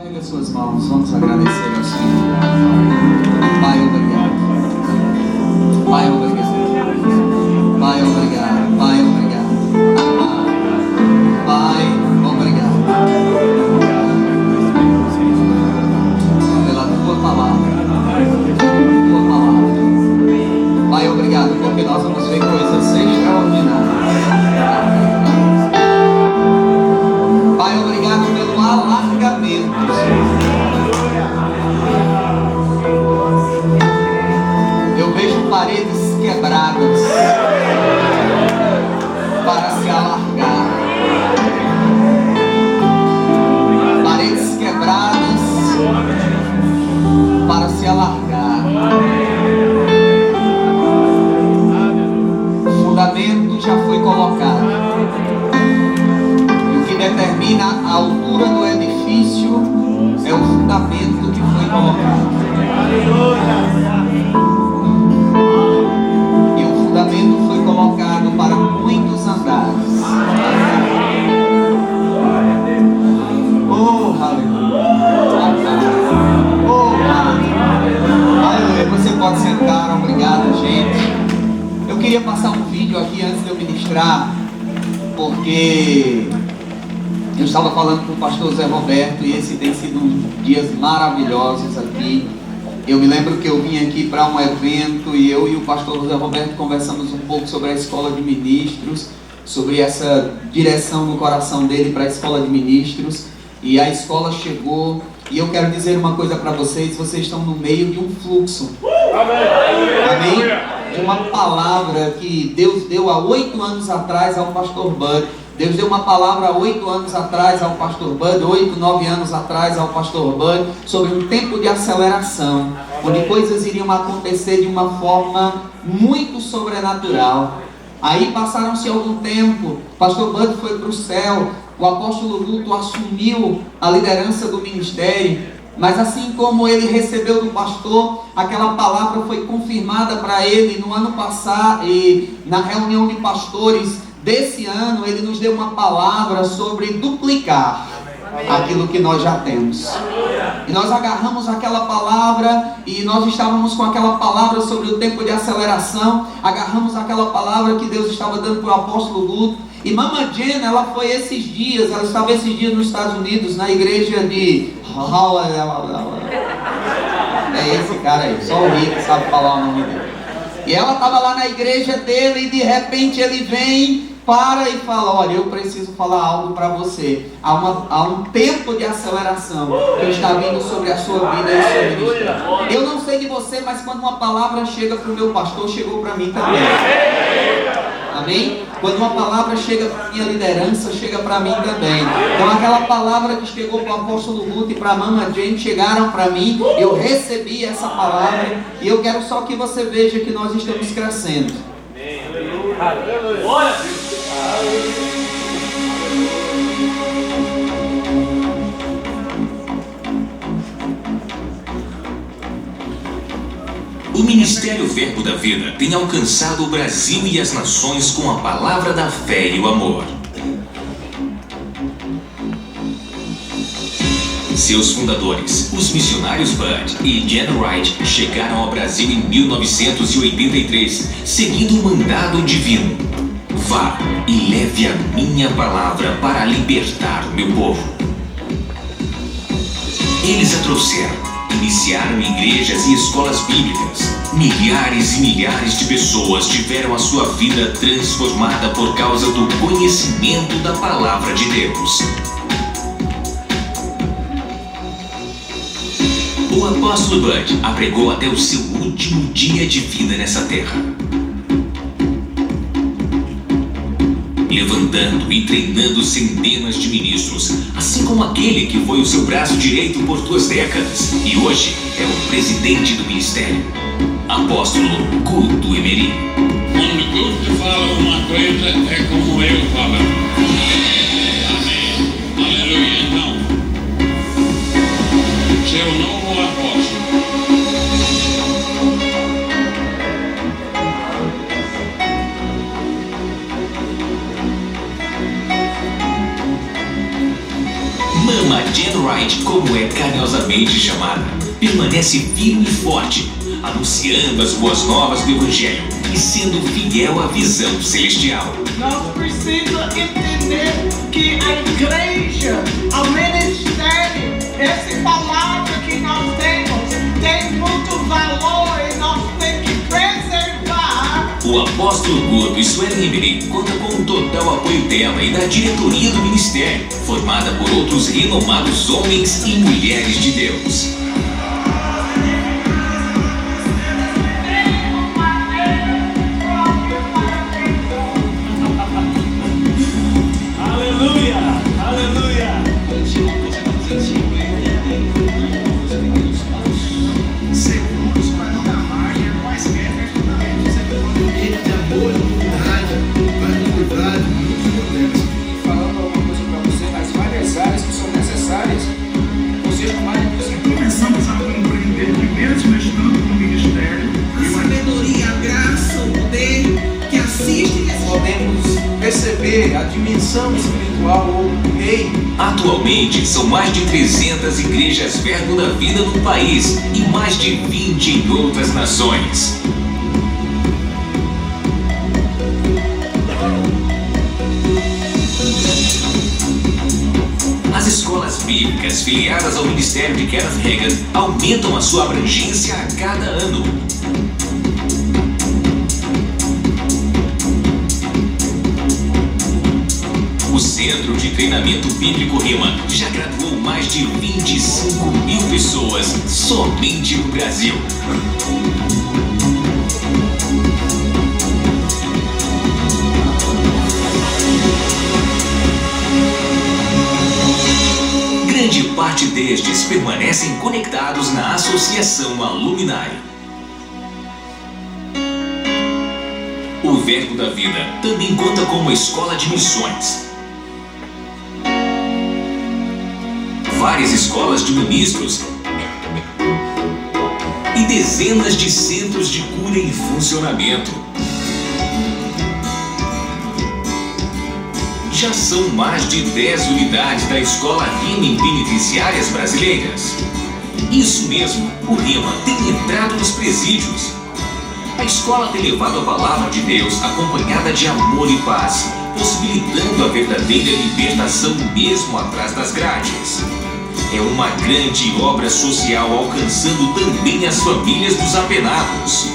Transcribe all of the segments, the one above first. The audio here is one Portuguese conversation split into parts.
Erga suas mãos, vamos agradecer ao Senhor. Pai, obrigado. Pai, obrigado. Pai, obrigado. Pai, obrigado. Pai, obrigado. Pela tua palavra. Tua palavra. Pai, obrigado, porque nós vamos ver coisas extraordinárias. Pai, obrigado pelo alargamento. Eu vejo paredes quebradas para se alargar. Paredes quebradas para se alargar. O fundamento já foi colocado. E o que determina a altura do edifício é o fundamento que foi colocado. E o fundamento foi colocado para muitos andares. Oh, aleluia. Oh, aleluia. Você pode sentar, obrigado, gente. Eu queria passar um vídeo aqui antes de eu ministrar, porque eu estava falando com o pastor Zé Roberto e esse tem sido dias maravilhosos aqui. Eu me lembro que eu vim aqui para um evento e eu e o pastor Zé Roberto conversamos um pouco sobre a escola de ministros, sobre essa direção no coração dele para a escola de ministros. E a escola chegou e eu quero dizer uma coisa para vocês: vocês estão no meio de um fluxo. Amém? De uma palavra que Deus deu há 8 anos atrás ao pastor Bud. Deus deu uma palavra há 8 anos atrás ao pastor Bud, 8, 9 anos atrás ao pastor Bud, sobre um tempo de aceleração, onde coisas iriam acontecer de uma forma muito sobrenatural. Aí passaram-se algum tempo, o pastor Bud foi para o céu, o apóstolo Luto assumiu a liderança do ministério, mas assim como ele recebeu do pastor, aquela palavra foi confirmada para ele no ano passado, e na reunião de pastores desse ano, ele nos deu uma palavra sobre duplicar aquilo que nós já temos. E nós agarramos aquela palavra e nós estávamos com aquela palavra sobre o tempo de aceleração, agarramos aquela palavra que Deus estava dando para o apóstolo Luto. E Mama Jen, ela foi esses dias, ela estava esses dias nos Estados Unidos, na igreja de... É esse cara aí, só o Rick sabe falar o nome dele. E ela estava lá na igreja dele e de repente ele vem, para e fala: olha, eu preciso falar algo para você. Há um tempo de aceleração que está vindo sobre a sua vida e sobre ministério. Eu não sei de você, mas quando uma palavra chega para o meu pastor, chegou para mim também. Amém? Quando uma palavra chega para a minha liderança, chega para mim também. Então aquela palavra que chegou para o apóstolo Luto e para a Mama Jane chegaram para mim. Eu recebi essa palavra e eu quero só que você veja que nós estamos crescendo. O Ministério Verbo da Vida tem alcançado o Brasil e as nações com a palavra da fé e o amor. Seus fundadores, os missionários Bud e Jen Wright, chegaram ao Brasil em 1983, seguindo o mandado divino: vá e leve a minha palavra para libertar o meu povo. Eles a trouxeram, iniciaram igrejas e escolas bíblicas. Milhares e milhares de pessoas tiveram a sua vida transformada por causa do conhecimento da palavra de Deus. O apóstolo Bud apregou até o seu último dia de vida nessa terra, levantando e treinando centenas de ministros, assim como aquele que foi o seu braço direito por 2 décadas e hoje é o presidente do ministério, apóstolo Guto Emery. Quando Guto fala uma coisa, é como eu falo. Amém. Aleluia. Então, seu novo apóstolo. Mama Jen Wright, como é carinhosamente chamada, permanece firme e forte, anunciando as boas novas do Evangelho e sendo fiel à visão celestial. Nós precisamos entender que a igreja, ao ministério, essa palavra que nós temos, tem muito valor e nós temos que preservar. O apóstolo Guto e Suelen Emery conta com o total apoio dela e da diretoria do ministério, formada por outros renomados homens e mulheres de Deus. Perceber a dimensão espiritual ou o reino. Atualmente, são mais de 300 igrejas Verbo da Vida no país e mais de 20 em outras nações. As escolas bíblicas filiadas ao ministério de Kenneth Hagin aumentam a sua abrangência a cada ano. O Centro de Treinamento Bíblico Rema já graduou mais de 25 mil pessoas somente no Brasil. Grande parte destes permanecem conectados na Associação Alumni. O Verbo da Vida também conta com uma escola de missões. Várias escolas de ministros e dezenas de centros de cura em funcionamento. Já são mais de 10 unidades da Escola Rema em penitenciárias brasileiras. Isso mesmo, o Rema tem entrado nos presídios. A escola tem levado a palavra de Deus acompanhada de amor e paz, possibilitando a verdadeira libertação mesmo atrás das grades. É uma grande obra social alcançando também as famílias dos apenados.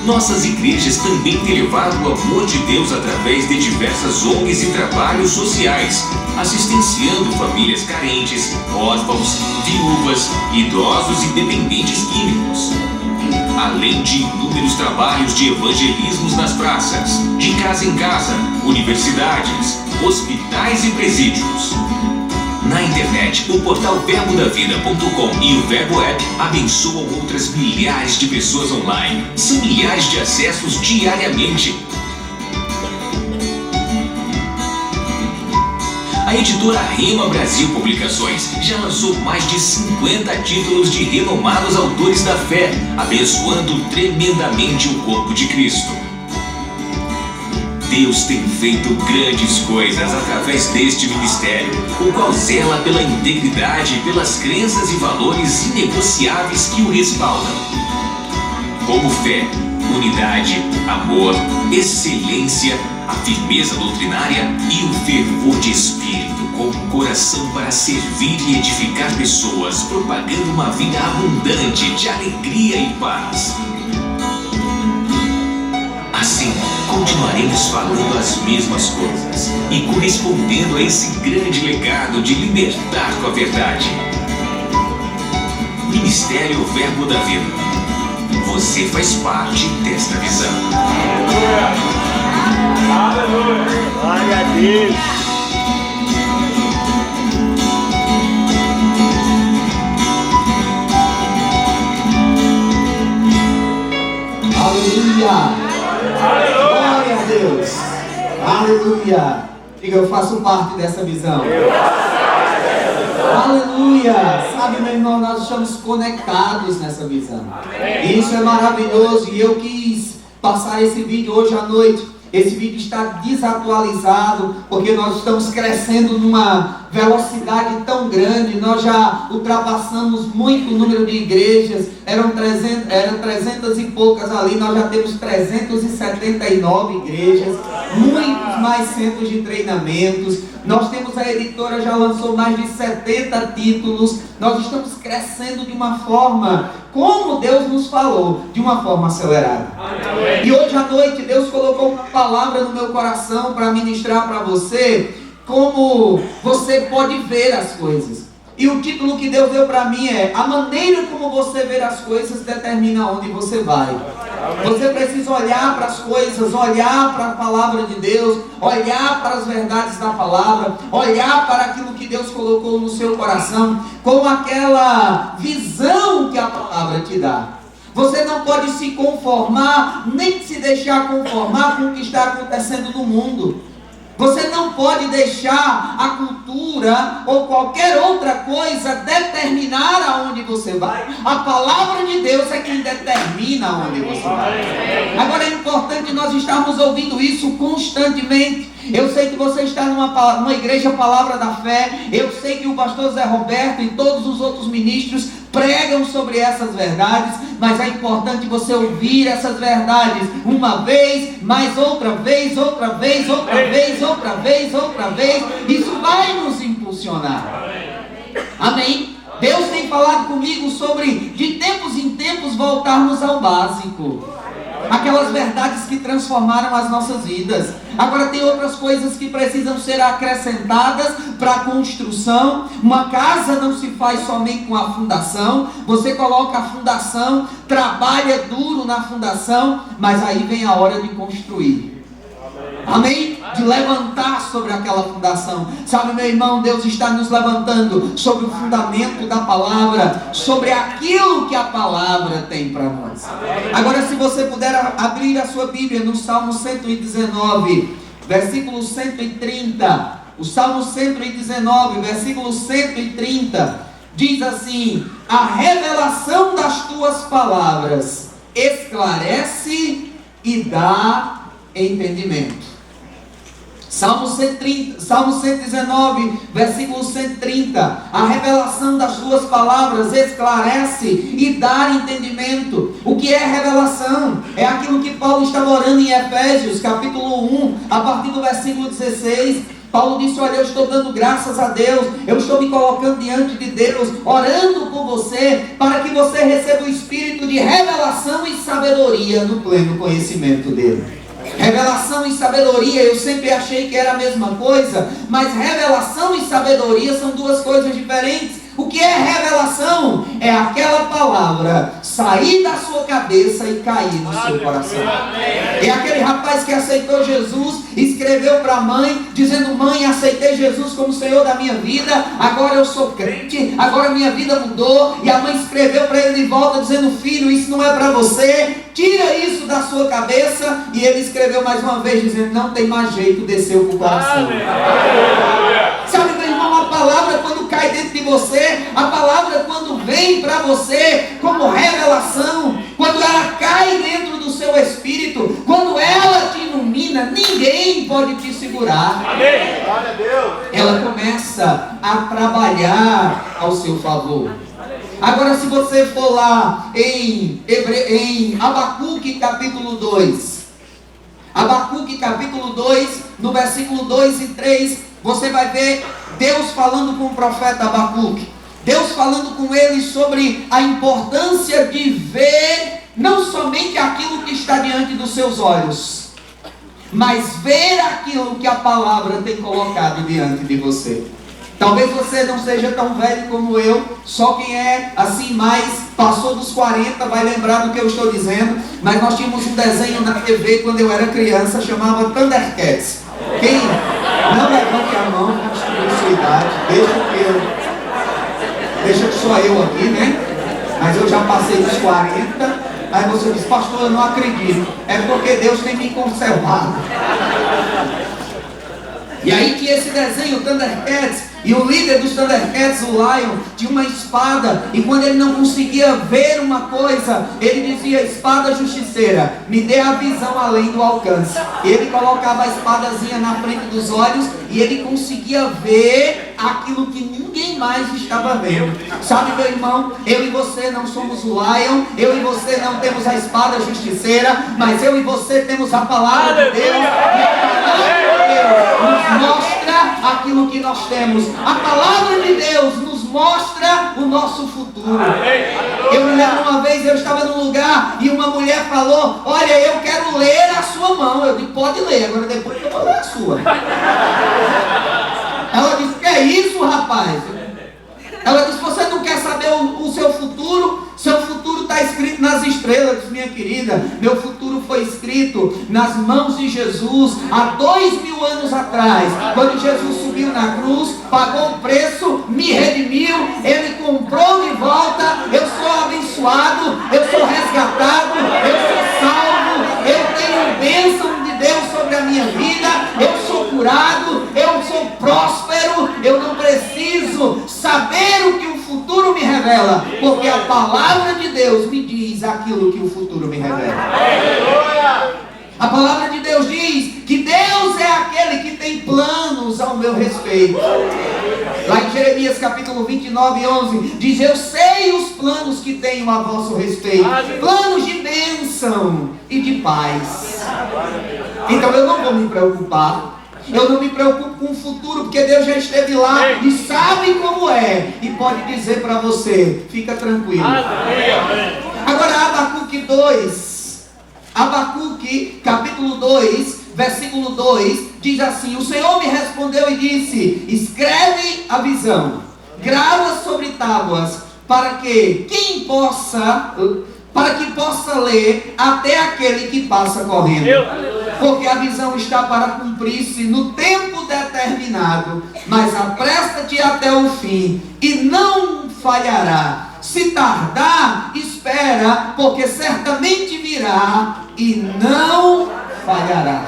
Nossas igrejas também têm levado o amor de Deus através de diversas ONGs e trabalhos sociais, assistenciando famílias carentes, órfãos, viúvas, idosos e dependentes químicos. Além de inúmeros trabalhos de evangelismos nas praças, de casa em casa, universidades, hospitais e presídios. Na internet, o portal verbodavida.com e o Verbo App abençoam outras milhares de pessoas online. São milhares de acessos diariamente. A editora Rema Brasil Publicações já lançou mais de 50 títulos de renomados autores da fé, abençoando tremendamente o corpo de Cristo. Deus tem feito grandes coisas através deste ministério, o qual zela pela integridade e pelas crenças e valores inegociáveis que o respaldam. Como fé, unidade, amor, excelência, a firmeza doutrinária e o fervor de espírito, com um coração para servir e edificar pessoas, propagando uma vida abundante de alegria e paz. Assim, continuaremos falando as mesmas coisas e correspondendo a esse grande legado de libertar com a verdade. Ministério Verbo da Vida. Você faz parte desta visão. Aleluia! Glória a Deus! Aleluia! Glória a Deus! Aleluia! Diga, eu faço parte dessa visão. Aleluia! Sabe, meu irmão, nós estamos conectados nessa visão. E isso é maravilhoso. E eu quis passar esse vídeo hoje à noite Esse vídeo está desatualizado, porque nós estamos crescendo numa velocidade tão grande. Nós já ultrapassamos muito o número de igrejas. Eram 300 e poucas ali, nós já temos 379 igrejas, muitos mais centros de treinamentos. Nós temos, a editora já lançou mais de 70 títulos. Nós estamos crescendo de uma forma, como Deus nos falou, de uma forma acelerada. E hoje à noite Deus colocou uma palavra no meu coração para ministrar para você como você pode ver as coisas. E o título que Deus deu para mim é: a maneira como você vê as coisas determina onde você vai. Você precisa olhar para as coisas, olhar para a palavra de Deus, olhar para as verdades da palavra, olhar para aquilo que Deus colocou no seu coração, com aquela visão que a palavra te dá. Você não pode se conformar, nem se deixar conformar com o que está acontecendo no mundo. Você não pode deixar a cultura ou qualquer outra coisa determinar aonde você vai. A palavra de Deus é quem determina aonde você vai. Agora é importante nós estarmos ouvindo isso constantemente. Eu sei que você está numa igreja Palavra da Fé. Eu sei que o pastor Zé Roberto e todos os outros ministros pregam sobre essas verdades, mas é importante você ouvir essas verdades uma vez, mais outra vez, outra vez, outra vez, outra vez, outra vez. Isso vai nos impulsionar. Amém? Deus tem falado comigo sobre, de tempos em tempos, voltarmos ao básico. Aquelas verdades que transformaram as nossas vidas. Agora tem outras coisas que precisam ser acrescentadas para a construção. Uma casa não se faz somente com a fundação. Você coloca a fundação, trabalha duro na fundação, mas aí vem a hora de construir. Amém? De levantar sobre aquela fundação. Sabe, meu irmão, Deus está nos levantando sobre o fundamento da palavra, sobre aquilo que a palavra tem para nós. Agora, se você puder abrir a sua Bíblia no Salmo 119, versículo 130. O Salmo 119, versículo 130, diz assim: a revelação das tuas palavras esclarece e dá entendimento. Salmo 119, versículo 130. A revelação das tuas palavras esclarece e dá entendimento. O que é revelação? É aquilo que Paulo estava orando em Efésios, capítulo 1, a partir do versículo 16. Paulo disse: olha, eu estou dando graças a Deus, eu estou me colocando diante de Deus, orando por você, para que você receba o espírito de revelação e sabedoria no pleno conhecimento dele. Revelação e sabedoria, eu sempre achei que era a mesma coisa, mas revelação e sabedoria são duas coisas diferentes. O que é revelação? É aquela palavra sair da sua cabeça e cair no seu coração. É aquele rapaz que aceitou Jesus, escreveu para a mãe, dizendo: mãe, aceitei Jesus como Senhor da minha vida, agora eu sou crente, agora minha vida mudou. E a mãe escreveu para ele de volta, dizendo: filho, isso não é para você, tira isso da sua cabeça. E ele escreveu mais uma vez, dizendo: não tem mais jeito, desceu para o coração. Sabe, meu irmão, a palavra quando cai dentro de você, a palavra quando vem para você como revelação, quando ela cai dentro do seu espírito, quando ela te ilumina, ninguém pode te segurar. Amém. Glória a Deus. Ela começa a trabalhar ao seu favor. Agora, se você for lá em Abacuque capítulo 2, Abacuque capítulo 2, no versículo 2 e 3, você vai ver Deus falando com o profeta Abacuque. Deus falando com ele sobre a importância de ver não somente aquilo que está diante dos seus olhos, mas ver aquilo que a palavra tem colocado diante de você. Talvez você não seja tão velho como eu, só quem é assim mais, passou dos 40 vai lembrar do que eu estou dizendo, mas nós tínhamos um desenho na TV quando eu era criança, chamava Thundercats. Quem não levante a mão, construir sua idade, deixa que sou eu aqui, né? Mas eu já passei dos 40, aí você diz: pastor, eu não acredito, é porque Deus tem me conservado. E aí que esse desenho, Thundercats, E o líder dos Thundercats, o Lion, tinha uma espada. E quando ele não conseguia ver uma coisa, ele dizia: espada justiceira, me dê a visão além do alcance. E ele colocava a espadazinha na frente dos olhos e ele conseguia ver aquilo que ninguém mais estava vendo. Sabe, meu irmão, eu e você não somos o Lion, eu e você não temos a espada justiceira, mas eu e você temos a palavra de Deus. E a palavra de Deus nos mostra aquilo que nós temos. A palavra de Deus nos mostra o nosso futuro. Eu me lembro uma vez, eu estava num lugar e uma mulher falou: olha, eu quero ler a sua mão. Eu disse: pode ler, agora depois eu vou ler a sua. Ela disse: que é isso, rapaz? Ela disse: você não quer saber o seu futuro? Seu futuro está escrito nas estrelas. Eu disse: minha querida, meu futuro foi escrito nas mãos de Jesus há 2000 anos atrás, quando Jesus subiu na cruz, pagou o preço, me redimiu, Ele comprou de volta. Eu sou abençoado, eu sou resgatado, eu sou salvo, eu tenho bênção de Deus sobre a minha vida, eu sou curado, eu sou próspero. Eu não preciso saber o que o futuro me revela, porque a palavra de Deus me diz aquilo que o futuro me revela. A palavra de Deus diz que Deus é aquele que tem planos ao meu respeito. Lá em Jeremias capítulo 29, 11, diz: eu sei os planos que tenho a vosso respeito, planos de bênção e de paz. Então eu não vou me preocupar. Eu não me preocupo com o futuro, porque Deus já esteve lá e sabe como é, e pode dizer para você: fica tranquilo. Agora, Abacuque 2, Abacuque capítulo 2, versículo 2, diz assim: o Senhor me respondeu e disse: escreve a visão, grava sobre tábuas, para que possa ler até aquele que passa correndo. Porque a visão está para cumprir-se no tempo determinado, mas apresta-te até o fim, e não falhará. Se tardar, espera, porque certamente virá e não falhará.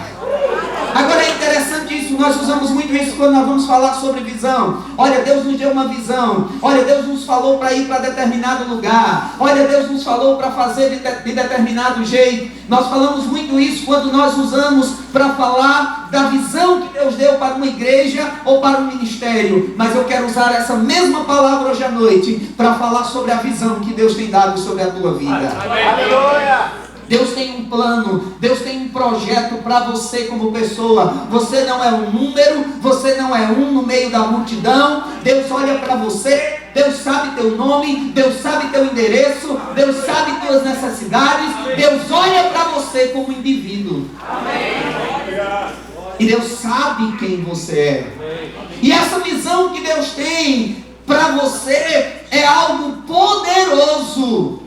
Agora é interessante isso, nós usamos muito isso quando nós vamos falar sobre visão. Olha, Deus nos deu uma visão. Olha, Deus nos falou para ir para determinado lugar. Olha, Deus nos falou para fazer de determinado jeito. Nós falamos muito isso quando nós usamos para falar da visão que Deus deu para uma igreja ou para um ministério. Mas eu quero usar essa mesma palavra hoje à noite para falar sobre a visão que Deus tem dado sobre a tua vida. Aleluia! Deus tem um plano, Deus tem um projeto para você como pessoa. Você não é um número, você não é um no meio da multidão. Deus olha para você, Deus sabe teu nome, Deus sabe teu endereço, Deus sabe tuas necessidades. Deus olha para você como indivíduo. E Deus sabe quem você é. E essa visão que Deus tem para você é algo poderoso.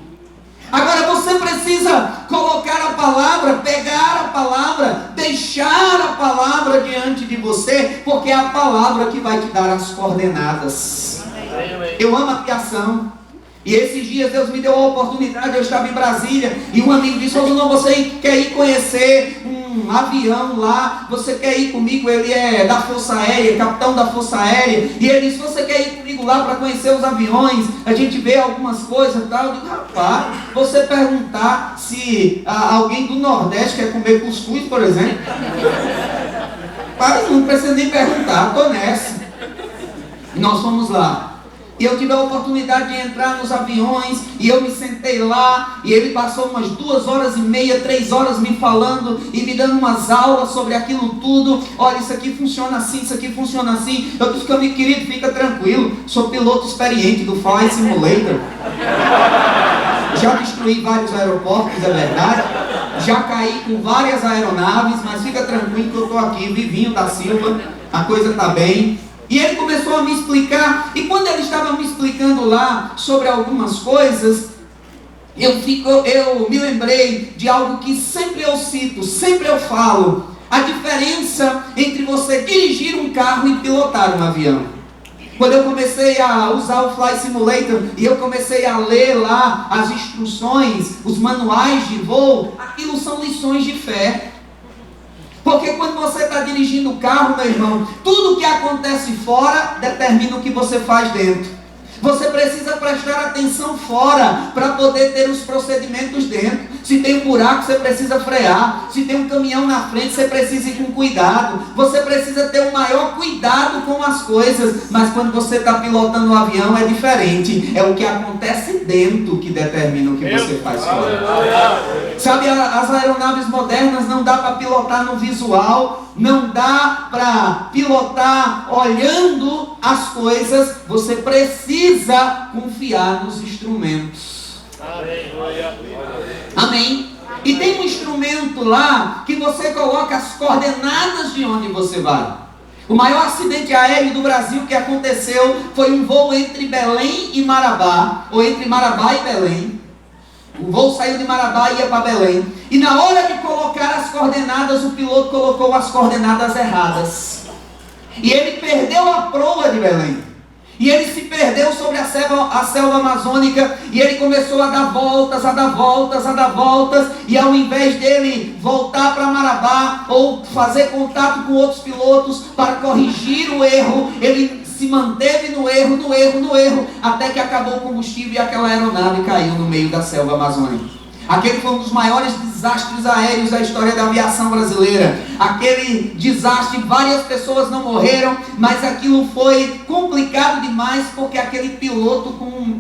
Agora você precisa colocar a palavra, pegar a palavra, deixar a palavra diante de você, porque é a palavra que vai te dar as coordenadas. Eu amo a aviação. E esses dias Deus me deu a oportunidade, eu estava em Brasília, e um amigo disse: não, você quer ir conhecer um avião lá, você quer ir comigo? Ele é da Força Aérea, capitão da Força Aérea, e ele disse: você quer ir comigo lá para conhecer os aviões, a gente vê algumas coisas e tal? Eu digo: rapaz, você perguntar se alguém do Nordeste quer comer cuscuz, por exemplo? Mas não precisa nem perguntar, estou nessa. E nós fomos lá. E eu tive a oportunidade de entrar nos aviões, e eu me sentei lá, e ele passou umas 2 horas e meia, 3 horas me falando, e me dando umas aulas sobre aquilo tudo. Olha, isso aqui funciona assim, isso aqui funciona assim. Eu disse: meu querido, fica tranquilo, sou piloto experiente do Flight Simulator. Já destruí vários aeroportos, é verdade. Já caí com várias aeronaves, mas fica tranquilo que eu estou aqui, Vivinho da Silva, a coisa está bem. E ele começou a me explicar, e quando ele estava me explicando lá sobre algumas coisas, eu me lembrei de algo que sempre eu cito, sempre eu falo: a diferença entre você dirigir um carro e pilotar um avião. Quando eu comecei a usar o Flight Simulator e eu comecei a ler lá as instruções, os manuais de voo, aquilo são lições de fé. Porque quando você está dirigindo o carro, meu irmão, tudo que acontece fora determina o que você faz dentro. Você precisa prestar atenção fora para poder ter os procedimentos dentro. Se tem um buraco, você precisa frear. Se tem um caminhão na frente, você precisa ir com cuidado. Você precisa ter um maior cuidado com as coisas. Mas quando você está pilotando um avião, é diferente. É o que acontece dentro que determina o que você faz fora. Sabe, as aeronaves modernas não dá para pilotar no visual. Não dá para pilotar olhando as coisas. Você precisa confiar nos instrumentos. Amém? E tem um instrumento lá que você coloca as coordenadas de onde você vai. O maior acidente aéreo do Brasil que aconteceu foi um voo entre Belém e Marabá, ou entre Marabá e Belém. O voo saiu de Marabá e ia para Belém. E na hora de colocar as coordenadas, o piloto colocou as coordenadas erradas. E ele perdeu a proa de Belém. E ele se perdeu sobre a selva amazônica. E ele começou a dar voltas, a dar voltas, a dar voltas. E ao invés dele voltar para Marabá, ou fazer contato com outros pilotos para corrigir o erro, ele se manteve no erro, até que acabou o combustível e aquela aeronave caiu no meio da selva amazônica. Aquele foi um dos maiores desastres aéreos da história da aviação brasileira. Aquele desastre, várias pessoas não morreram, mas aquilo foi complicado demais porque aquele piloto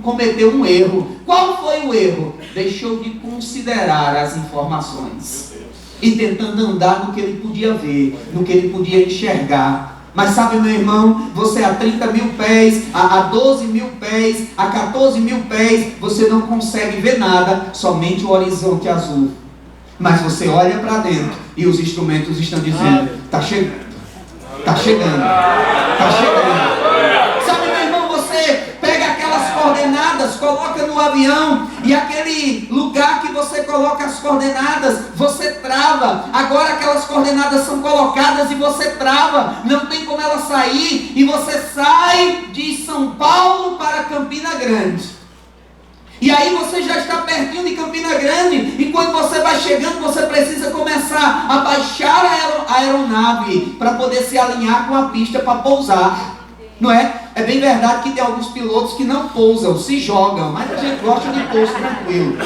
cometeu um erro. Qual foi o erro? Deixou de considerar as informações e tentando andar no que ele podia ver, no que ele podia enxergar. Mas sabe, meu irmão, você a 30 mil pés, a 12 mil pés, a 14 mil pés, você não consegue ver nada, somente o horizonte azul. Mas você olha para dentro e os instrumentos estão dizendo, está chegando, está chegando, está chegando. Sabe, meu irmão, você pega aquelas coordenadas, coloca no avião, e aquele lugar que você coloca as coordenadas, você trava. Agora aquelas coordenadas são colocadas e você trava, não tem como ela sair, e você sai de São Paulo para Campina Grande. E aí você já está pertinho de Campina Grande, e quando você vai chegando, você precisa começar a baixar a aeronave para poder se alinhar com a pista para pousar. Não é? É bem verdade que tem alguns pilotos que não pousam, se jogam, mas a gente gosta de pouso tranquilo.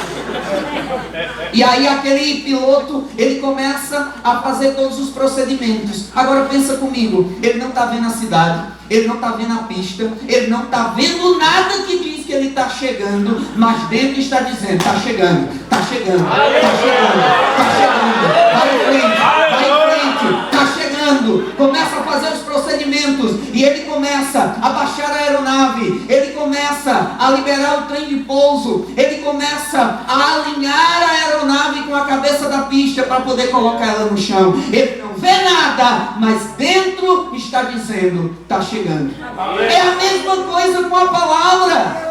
E aí aquele piloto, ele começa a fazer todos os procedimentos. Agora pensa comigo, ele não está vendo a cidade, ele não está vendo a pista, ele não está vendo nada que diz que ele está chegando, mas dentro está dizendo, está chegando, está chegando, está chegando, está chegando, vai em frente, está chegando. Começa a fazer os procedimentos, e ele começa a baixar a aeronave, ele começa a liberar o trem de pouso, ele começa a alinhar a aeronave com a cabeça da pista para poder colocar ela no chão. Ele não vê nada, mas dentro está dizendo, está chegando. É a mesma coisa com a palavra.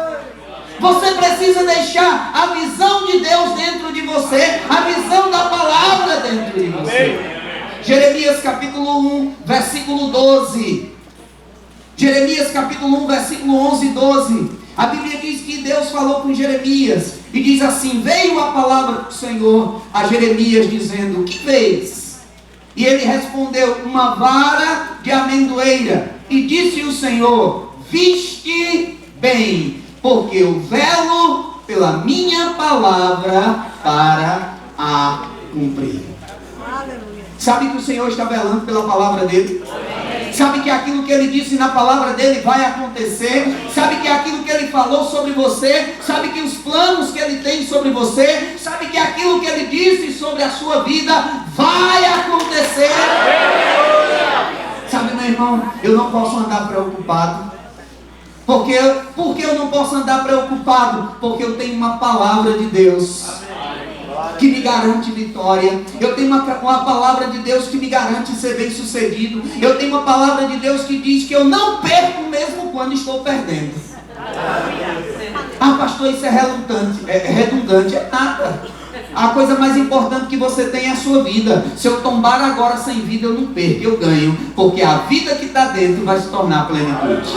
Você precisa deixar a visão de Deus dentro de você, a visão da palavra dentro de você. Jeremias capítulo 1, versículo 12. Jeremias capítulo 1, versículo 11 e 12. A Bíblia diz que Deus falou com Jeremias e diz assim: veio a palavra do Senhor a Jeremias dizendo, o que fez? E ele respondeu, uma vara de amendoeira. E disse o Senhor, viste bem, porque eu velo pela minha palavra para a cumprir. Sabe que o Senhor está velando pela palavra dele? Sabe que aquilo que ele disse na palavra dele vai acontecer? Sabe que aquilo que ele falou sobre você, sabe que os planos que ele tem sobre você, sabe que aquilo que ele disse sobre a sua vida vai acontecer? Sabe, meu irmão, eu não posso andar preocupado. Por que eu não posso andar preocupado? Porque eu tenho uma palavra de Deus que me garante vitória. Eu tenho uma palavra de Deus que me garante ser bem sucedido. Eu tenho uma palavra de Deus que diz que eu não perco mesmo quando estou perdendo. Ah, pastor, isso é redundante. É nada. A coisa mais importante que você tem é a sua vida. Se eu tombar agora sem vida, eu não perco, eu ganho. Porque a vida que está dentro vai se tornar plenitude.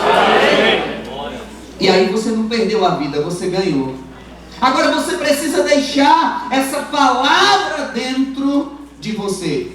E aí você não perdeu a vida, você ganhou. Agora você precisa deixar essa palavra dentro de você.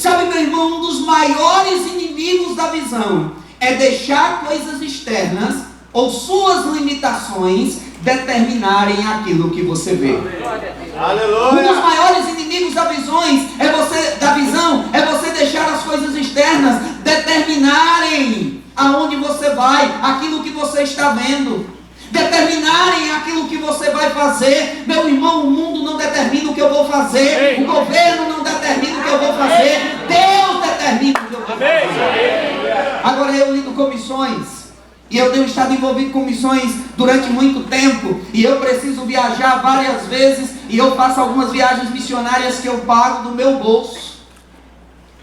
Sabe, meu irmão, um dos maiores inimigos da visão é deixar coisas externas ou suas limitações determinarem aquilo que você vê. Um dos maiores inimigos da visão é você deixar as coisas externas determinarem aonde você vai, aquilo que você está vendo, determinarem aquilo que você vai fazer. Meu irmão, o mundo não determina o que eu vou fazer, o governo não determina o que eu vou fazer, Deus determina o que eu vou fazer. Agora eu lido com missões, e eu tenho estado envolvido com missões durante muito tempo, e eu preciso viajar várias vezes, e eu faço algumas viagens missionárias que eu pago do meu bolso.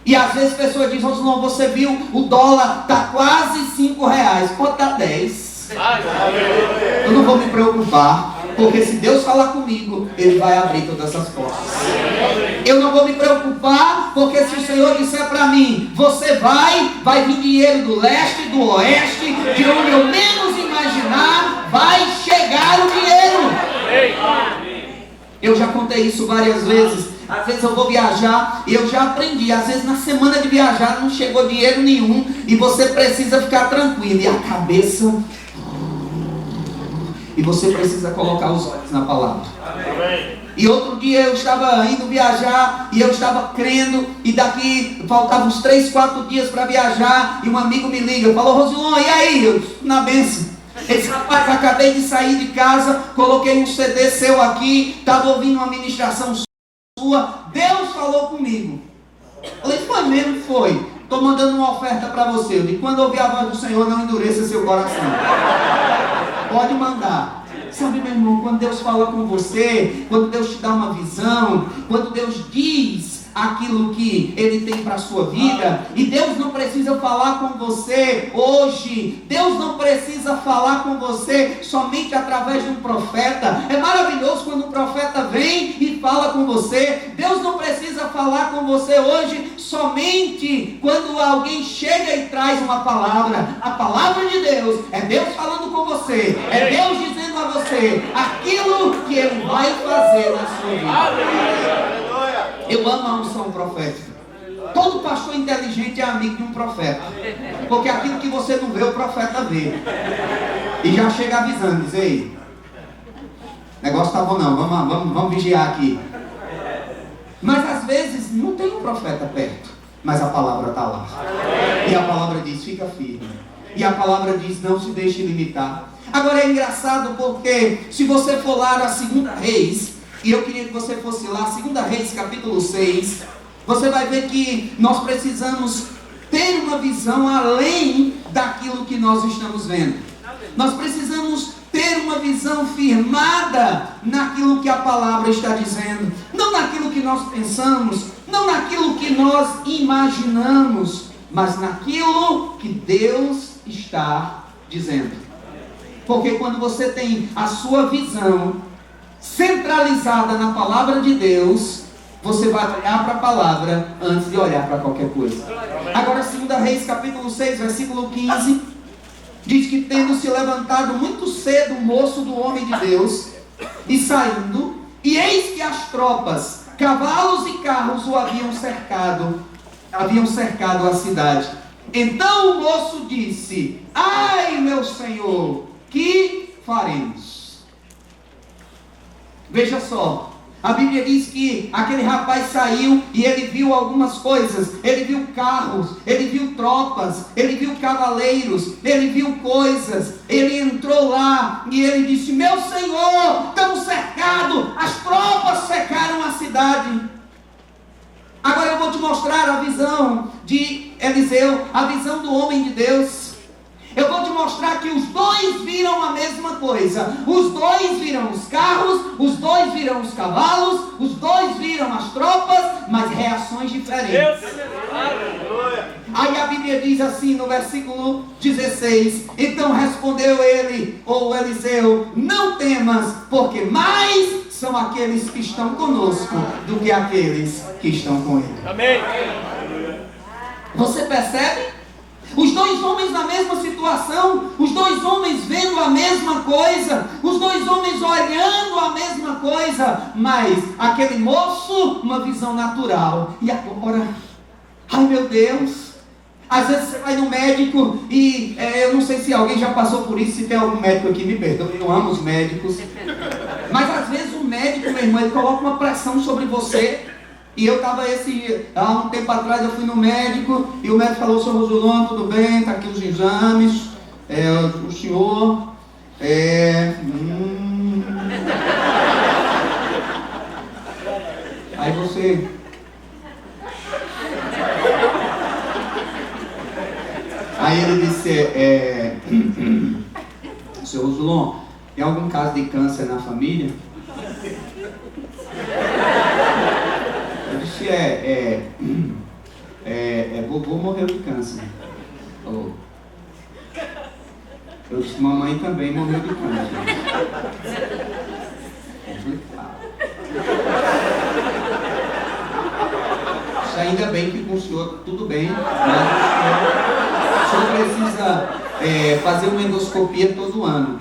E às vezes a pessoa diz: Rosilon, você viu, o dólar está quase R$5, pode estar 10. Eu não vou me preocupar, porque se Deus falar comigo, Ele vai abrir todas essas portas. Eu não vou me preocupar, porque se o Senhor disser para mim: você vai vir dinheiro do leste, do oeste, de onde eu menos imaginar, vai chegar o dinheiro. Eu já contei isso várias vezes. Às vezes eu vou viajar e eu já aprendi. Às vezes na semana de viajar não chegou dinheiro nenhum e você precisa ficar tranquilo. E a cabeça... E você precisa colocar os olhos na palavra. Amém. E outro dia eu estava indo viajar e eu estava crendo, e daqui faltavam uns 3, 4 dias para viajar, e um amigo me liga, falou: Rosilon, e aí? Eu, na bênção. Ele disse: rapaz, acabei de sair de casa, coloquei um CD seu aqui, estava ouvindo uma ministração sua, Deus falou comigo. Eu falei: foi mesmo? Foi. Estou mandando uma oferta para você. Eu disse: quando ouvir a voz do Senhor, não endureça seu coração. Pode mandar. Sabe, meu irmão, quando Deus fala com você, quando Deus te dá uma visão, quando Deus diz aquilo que Ele tem para a sua vida, e Deus não precisa falar com você hoje, Deus não precisa falar com você somente através de um profeta. É maravilhoso quando um profeta vem e fala com você. Deus não precisa falar com você hoje somente quando alguém chega e traz uma palavra. A palavra de Deus é Deus falando com você, é Deus dizendo a você aquilo que Ele vai fazer na sua vida. Eu amo a unção profética. Todo pastor inteligente é amigo de um profeta, porque aquilo que você não vê, o profeta vê. E já chega avisando, diz: ei, negócio tá bom não, vamos vigiar aqui. Mas às vezes não tem um profeta perto, mas a palavra está lá. E a palavra diz: fica firme. E a palavra diz: não se deixe limitar. Agora é engraçado, porque se você for lá na 2 Reis, e eu queria que você fosse lá, 2 Reis capítulo 6, você vai ver que nós precisamos ter uma visão além daquilo que nós estamos vendo. Nós precisamos ter uma visão firmada naquilo que a palavra está dizendo, não naquilo que nós pensamos, não naquilo que nós imaginamos, mas naquilo que Deus está dizendo. Porque quando você tem a sua visão centralizada na palavra de Deus, você vai olhar para a palavra antes de olhar para qualquer coisa. Agora 2 Reis capítulo 6, versículo 15, diz que tendo se levantado muito cedo o moço do homem de Deus, e saindo, e eis que as tropas, cavalos e carros o haviam cercado a cidade. Então o moço disse: ai, meu senhor, que faremos? Veja só, a Bíblia diz que aquele rapaz saiu e ele viu algumas coisas. Ele viu carros, ele viu tropas, ele viu cavaleiros, ele viu coisas. Ele entrou lá e ele disse: meu senhor, estamos cercados, as tropas cercaram a cidade. Agora eu vou te mostrar a visão de Eliseu, a visão do homem de Deus. Eu vou te mostrar que os dois viram a mesma coisa. Os dois viram os carros, os dois viram os cavalos, os dois viram as tropas, mas reações diferentes. Aí a Bíblia diz assim no versículo 16: então respondeu ele, ou Eliseu: não temas, porque mais são aqueles que estão conosco do que aqueles que estão com ele. Amém. Você percebe? Os dois homens na mesma situação, os dois homens vendo a mesma coisa, os dois homens olhando a mesma coisa, mas aquele moço, uma visão natural. E agora, Ai meu Deus. Às vezes você vai no médico e eu não sei se alguém já passou por isso, se tem algum médico aqui, me perdoe, eu amo os médicos. Mas às vezes o médico, meu irmão, ele coloca uma pressão sobre você. E eu estava há um tempo atrás, eu fui no médico e o médico falou: Sr. Rosulon, tudo bem, está aqui os exames, o senhor, Aí você... Aí ele disse: Sr. Rosulon, tem algum caso de câncer na família? Eu disse: vovô morreu de câncer. Falou. Eu disse: mamãe também morreu de câncer. Complicado. Isso ainda bem que com o senhor tudo bem, mas o senhor precisa fazer uma endoscopia todo ano.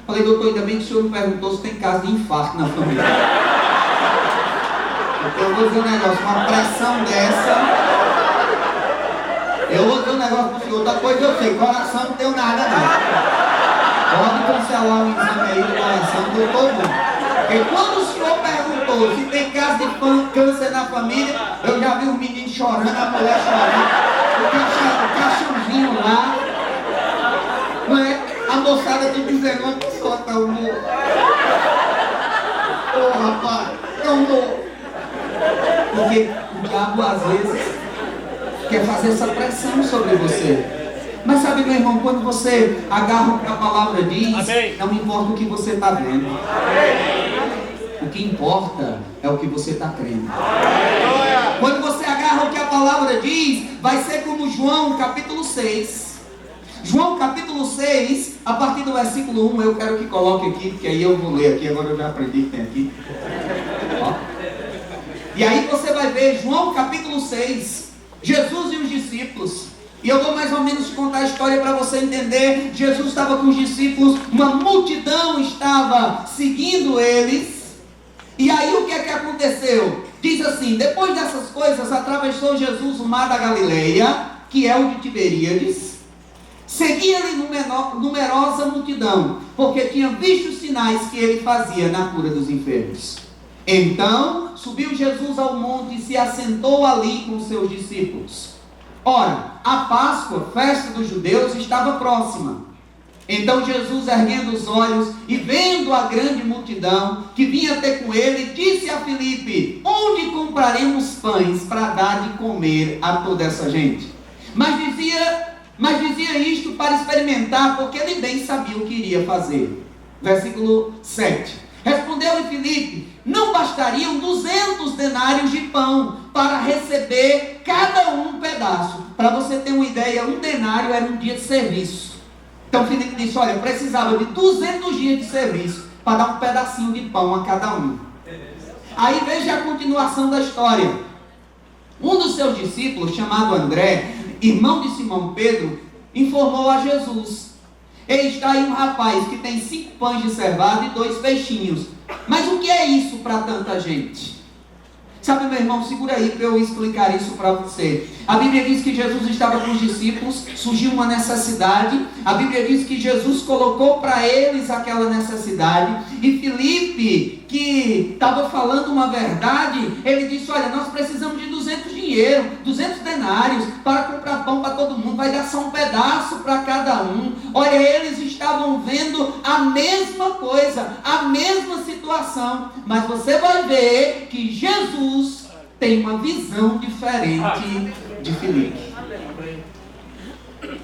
Falei: doutor, ainda bem que o senhor me perguntou se tem caso de infarto na família. Eu vou dizer um negócio, uma pressão dessa. Eu vou dizer um negócio pro senhor, outra coisa eu sei, coração não tem nada não. Pode cancelar o exame aí do coração, que eu tô bom. Porque quando o senhor perguntou se tem caso de câncer na família, eu já vi os meninos chorando, a mulher chorando, o caixãozinho lá. Não é? A moçada tudo dizendo: uma pessoa tá humor. Ô rapaz, é humor. Porque o diabo às vezes quer fazer essa pressão sobre você. Mas sabe, meu irmão, quando você agarra o que a palavra diz, amém, não importa o que você está vendo. Amém. O que importa é o que você está crendo. Amém. Quando você agarra o que a palavra diz, vai ser como João capítulo 6. João capítulo 6, a partir do versículo 1, eu quero que coloque aqui, porque aí eu vou ler aqui, agora eu já aprendi que tem aqui. Ó. E aí você vai ver João capítulo 6, Jesus e os discípulos. E eu vou mais ou menos te contar a história para você entender. Jesus estava com os discípulos, uma multidão estava seguindo eles. E aí o que é que aconteceu? Diz assim: depois dessas coisas, atravessou Jesus o mar da Galileia, que é o de Tiberíades. Seguia-lhe numerosa multidão, porque tinha visto os sinais que ele fazia na cura dos enfermos. Então subiu Jesus ao monte e se assentou ali com seus discípulos. Ora, a Páscoa, festa dos judeus, estava próxima. Então Jesus, erguendo os olhos e vendo a grande multidão que vinha ter com ele, disse a Filipe: onde compraremos pães para dar de comer a toda essa gente? Mas dizia isto para experimentar, porque ele bem sabia o que iria fazer. Versículo 7. Respondeu-lhe Filipe: não bastariam 200 denários de pão para receber cada um pedaço? Para você ter uma ideia, um denário era um dia de serviço. Então Filipe disse: olha, eu precisava de 200 dias de serviço para dar um pedacinho de pão a cada um. Aí veja a continuação da história. Um dos seus discípulos, chamado André, irmão de Simão Pedro, informou a Jesus: está aí um rapaz que tem 5 pães de cevada e 2 peixinhos. Mas o que é isso para tanta gente? Sabe, meu irmão, segura aí para eu explicar isso para você. A Bíblia diz que Jesus estava com os discípulos, surgiu uma necessidade. A Bíblia diz que Jesus colocou para eles aquela necessidade. E Filipe, que estava falando uma verdade, ele disse: olha, nós precisamos de 200 denários para comprar pão para todo mundo. Vai dar só um pedaço para cada um. Olha, eles estavam vendo a mesma coisa, a mesma situação. Mas você vai ver que Jesus tem uma visão diferente de Filipe.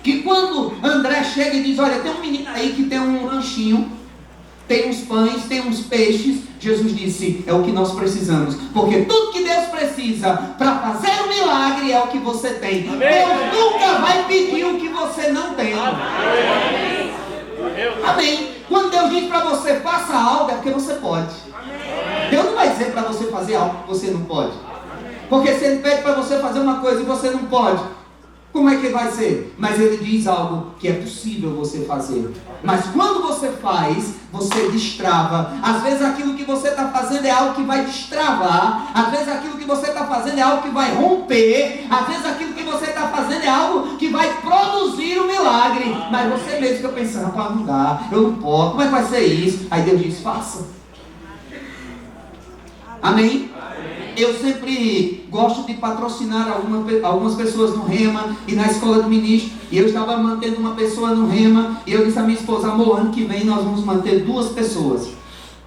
Que quando André chega e diz: olha, tem um menino aí que tem um lanchinho, tem uns pães, tem uns peixes. Jesus disse: é o que nós precisamos. Porque tudo que Deus precisa para fazer um milagre é o que você tem. Amém. Deus nunca vai pedir o que você não tem. Amém. Amém. Quando Deus diz para você faça algo, é porque você pode. Amém. Deus não vai dizer para você fazer algo que você não pode. Porque se Ele pede para você fazer uma coisa e você não pode, Como é que vai ser? Mas ele diz algo que é possível você fazer. Mas quando você faz, você destrava. Às vezes aquilo que você está fazendo é algo que vai destravar. Às vezes aquilo que você está fazendo é algo que vai romper. Às vezes aquilo que você está fazendo é algo que vai produzir um milagre. Mas você mesmo fica pensando, rapaz, não dá, eu não posso, como é que vai ser isso? Aí Deus diz, faça. Amém? Eu sempre gosto de patrocinar algumas pessoas no Rema e na escola de ministro. E eu estava mantendo uma pessoa no Rema. E eu disse à minha esposa, amor, ano que vem nós vamos manter 2 pessoas.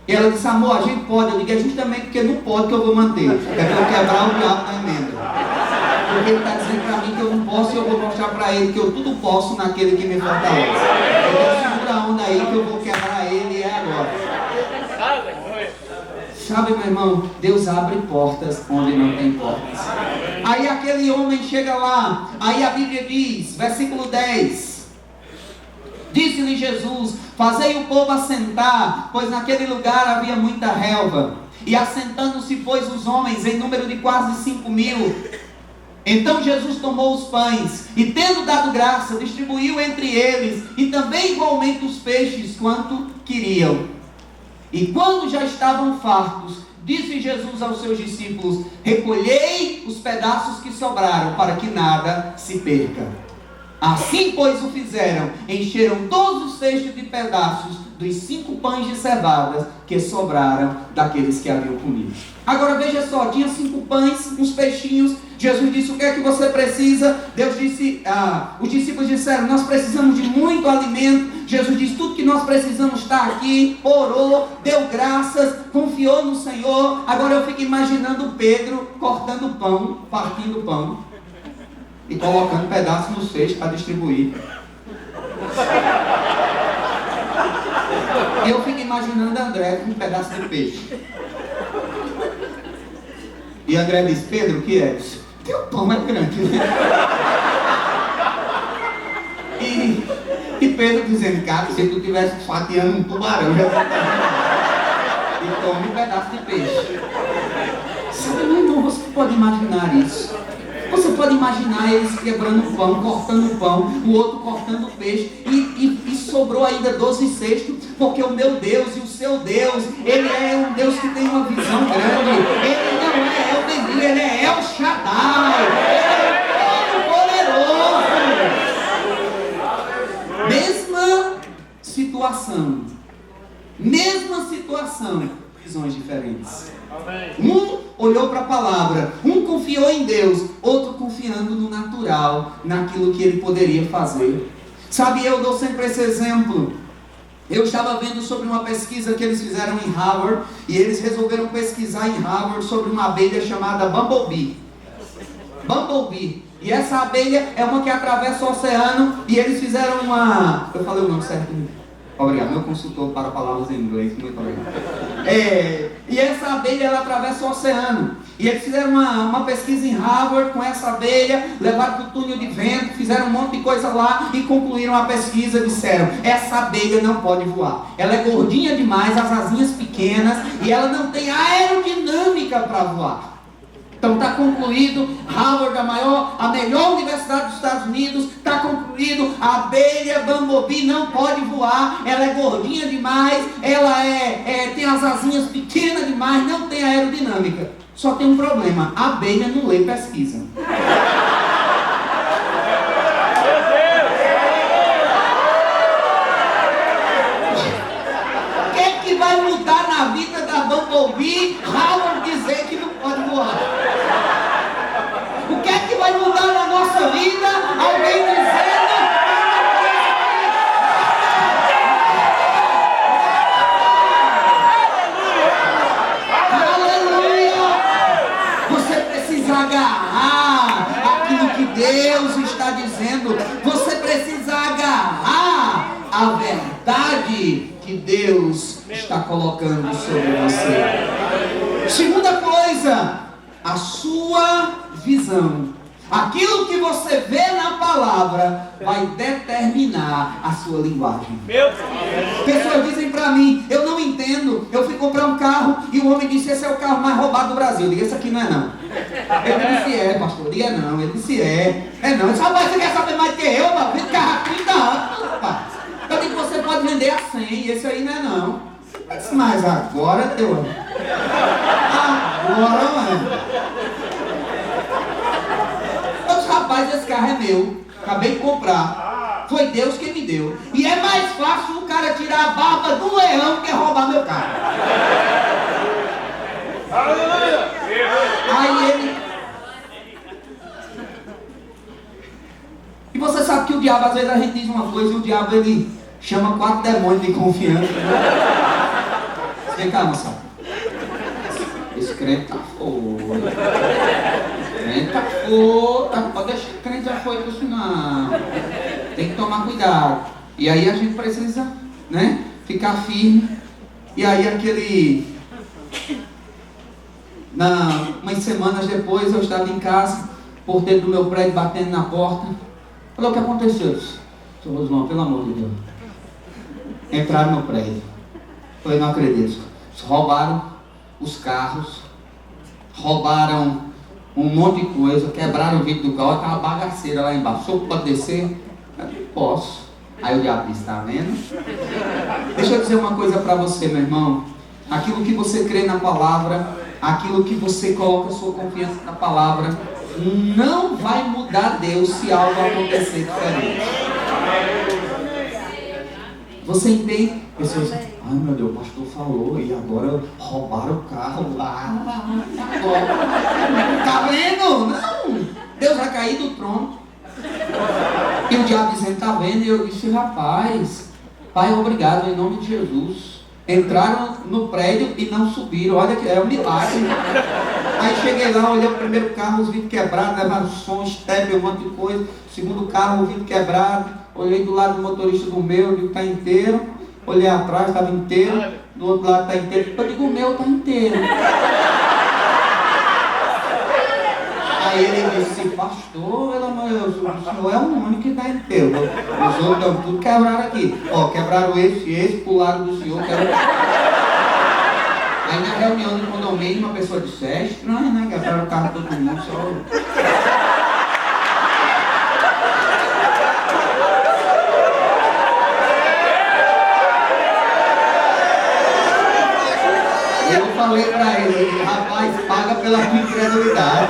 E ela disse, amor, a gente pode. Eu digo, é justamente porque não pode que eu vou manter. É para eu quebrar o diabo na emenda. Porque ele está dizendo para mim que eu não posso. E eu vou mostrar para ele que eu tudo posso naquele que me fortalece. Então segura a onda aí que eu vou quebrar ele e é agora. Sabe, meu irmão, Deus abre portas onde não tem portas. Aí aquele homem chega lá, aí a Bíblia diz, versículo 10, disse-lhe Jesus, fazei o povo assentar, pois naquele lugar havia muita relva. E assentando-se, pois, os homens, em número de quase 5.000. Então Jesus tomou os pães, e tendo dado graça, distribuiu entre eles, e também igualmente os peixes, quanto queriam. E quando já estavam fartos, disse Jesus aos seus discípulos, recolhei os pedaços que sobraram, para que nada se perca. Assim, pois, o fizeram, encheram todos os cestos de pedaços dos 5 pães de cevada que sobraram daqueles que haviam comido. Agora veja só, tinha 5 pães, uns peixinhos. Jesus disse, o que é que você precisa? Deus disse, os discípulos disseram, nós precisamos de muito alimento. Jesus disse, tudo que nós precisamos está aqui. Orou, deu graças, confiou no Senhor. Agora eu fico imaginando Pedro cortando pão, partindo pão e colocando pedaços no cesto para distribuir. Eu fico imaginando André com um pedaço de peixe. E André diz, Pedro, o que é isso? Teu pão é grande, né? E Pedro dizendo, cara, se tu tivesse fatiando um tubarão, já e come um pedaço de peixe. Sabe, meu irmão, você pode imaginar isso. Você pode imaginar eles quebrando o pão, cortando o pão, o outro cortando o peixe, e sobrou ainda 12 cestos, porque o meu Deus e o seu Deus, Ele é um Deus que tem uma visão grande. Ele não é El Bendito, Ele é El Shaddai, Ele é todo poderoso. Mesma situação, visões diferentes. Um olhou para a palavra, um confiou em Deus, outro confiando no natural, naquilo que ele poderia fazer. Sabe, eu dou sempre esse exemplo. Eu estava vendo sobre uma pesquisa que eles fizeram em Harvard, e eles resolveram pesquisar em Harvard sobre uma abelha chamada Bumblebee. Bumblebee. E essa abelha é uma que atravessa o oceano, e eles fizeram uma... Eu falei o nome certo? Obrigado, meu consultor para palavras em inglês, muito obrigado. E essa abelha, ela atravessa o oceano. E eles fizeram uma pesquisa em Harvard com essa abelha, levaram para o túnel de vento, fizeram um monte de coisa lá e concluíram a pesquisa. Disseram, essa abelha não pode voar. Ela é gordinha demais, as asinhas pequenas, e ela não tem aerodinâmica para voar. Então está concluído, Harvard, a melhor universidade dos Estados Unidos, está concluído, a abelha Bumblebee não pode voar, ela é gordinha demais, ela tem as asinhas pequenas demais, não tem aerodinâmica. Só tem um problema, a abelha não lê pesquisa. O que é que vai mudar na vida da Bumblebee, Harvard dizer que não pode voar? O que é que vai mudar na nossa vida? Alguém dizendo... Aleluia! Você precisa agarrar aquilo que Deus está dizendo. Você precisa agarrar a verdade que Deus está colocando sobre você. Segunda coisa, a sua visão. Aquilo que você vê na palavra vai determinar a sua linguagem. Pessoas dizem para mim, eu não entendo vendendo. Eu fui comprar um carro e o homem disse: esse é o carro mais roubado do Brasil. Eu digo: esse aqui não é não. Ele disse: é, pastor. Eu digo: é não. Ele disse: é. É não. Eu disse: rapaz, você quer saber mais do que eu, mano? Vende carro há 30 anos, rapaz. Eu digo: você pode vender a 100 e esse aí não é não. Eu disse: mas agora deu. Agora, mano. Eu disse: rapaz, esse carro é meu. Acabei de comprar. Foi Deus quem me deu. E é mais fácil o cara tirar a barba do leão que roubar meu carro. Aí ele... E você sabe que o diabo, às vezes a gente diz uma coisa e o diabo ele chama 4 demônios de confiança. Vem cá, moçada. Esse crente tá fogo. Crente tá fogo. Pode deixar que o crente já foi isso não. Tem que tomar cuidado. E aí a gente precisa, né, ficar firme. E aí umas semanas depois eu estava em casa, porteiro do meu prédio batendo na porta. Falei: o que aconteceu? Eu disse: Sr. Rosmão, pelo amor de Deus. Entraram no prédio. Falei: não acredito. Roubaram os carros, roubaram um monte de coisa, quebraram o vidro do carro, estava bagaceira lá embaixo. O senhor pode descer? Eu disse: posso. Aí o diabo disse: está vendo? Deixa eu dizer uma coisa para você, meu irmão. Aquilo que você crê na palavra, aquilo que você coloca sua confiança na palavra, não vai mudar Deus se algo acontecer diferente. Você entende? Pessoas dizem: ai meu Deus, o pastor falou e agora roubaram o carro lá. Tá vendo? Não! Deus vai cair do trono. E o diabo dizendo: tá vendo? E eu disse: rapaz, Pai, obrigado em nome de Jesus. Entraram no prédio e não subiram. Olha que é um milagre. Aí cheguei lá, olhei o primeiro carro, os vidros quebrados, levaram som, step, um monte de coisa. O segundo carro, o vidro quebrado. Olhei do lado do motorista do meu, digo: tá inteiro. Olhei atrás, estava inteiro. Do outro lado tá inteiro. Eu digo: o meu tá inteiro. Aí ele disse: pastor, pelo amor de Deus, o senhor é o único que está inteiro. Os outros estão tudo quebraram aqui. Ó, quebraram esse, pularam do senhor. Aí na reunião do condomínio, uma pessoa disse: é estranho, né? Quebraram o carro de todo mundo. Só... Eu falei pra ele: rapaz, paga pela tua incredulidade.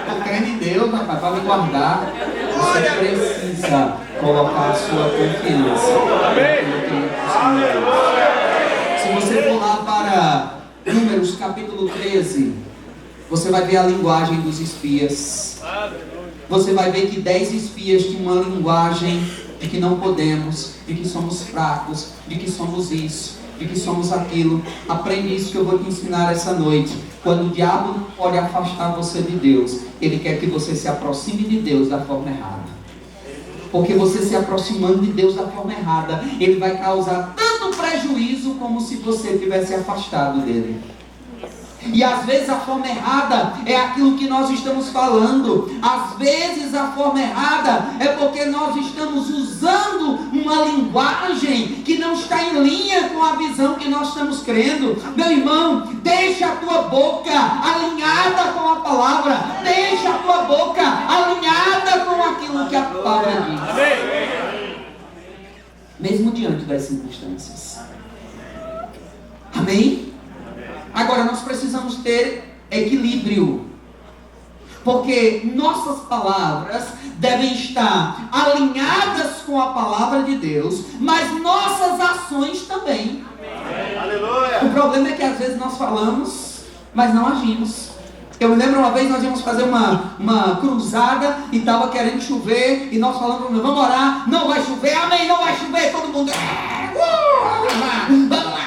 Tô crendo em Deus, rapaz, para me guardar. Você precisa colocar a sua confiança. Se você for lá para Números capítulo 13, você vai ver a linguagem dos espias. Você vai ver que 10 espias tinham uma linguagem de que não podemos, de que somos fracos, de que somos isso, de que somos aquilo. Aprende isso que eu vou te ensinar essa noite. Quando o diabo pode afastar você de Deus, ele quer que você se aproxime de Deus da forma errada. Porque você se aproximando de Deus da forma errada, ele vai causar tanto prejuízo como se você tivesse afastado dele. E às vezes a forma errada é aquilo que nós estamos falando. Às vezes a forma errada é porque nós estamos usando uma linguagem que não está em linha com a visão que nós estamos crendo. Meu irmão, deixa a tua boca alinhada com a palavra. Deixa a tua boca alinhada com aquilo que a palavra diz. Mesmo diante das circunstâncias. Amém? Agora nós precisamos ter equilíbrio, porque nossas palavras devem estar alinhadas com a palavra de Deus, mas nossas ações também. Aleluia. O problema é que às vezes nós falamos, mas não agimos. Eu me lembro uma vez nós íamos fazer uma cruzada e estava querendo chover e nós falamos: vamos orar, não vai chover, amém, não vai chover, todo mundo vamos lá.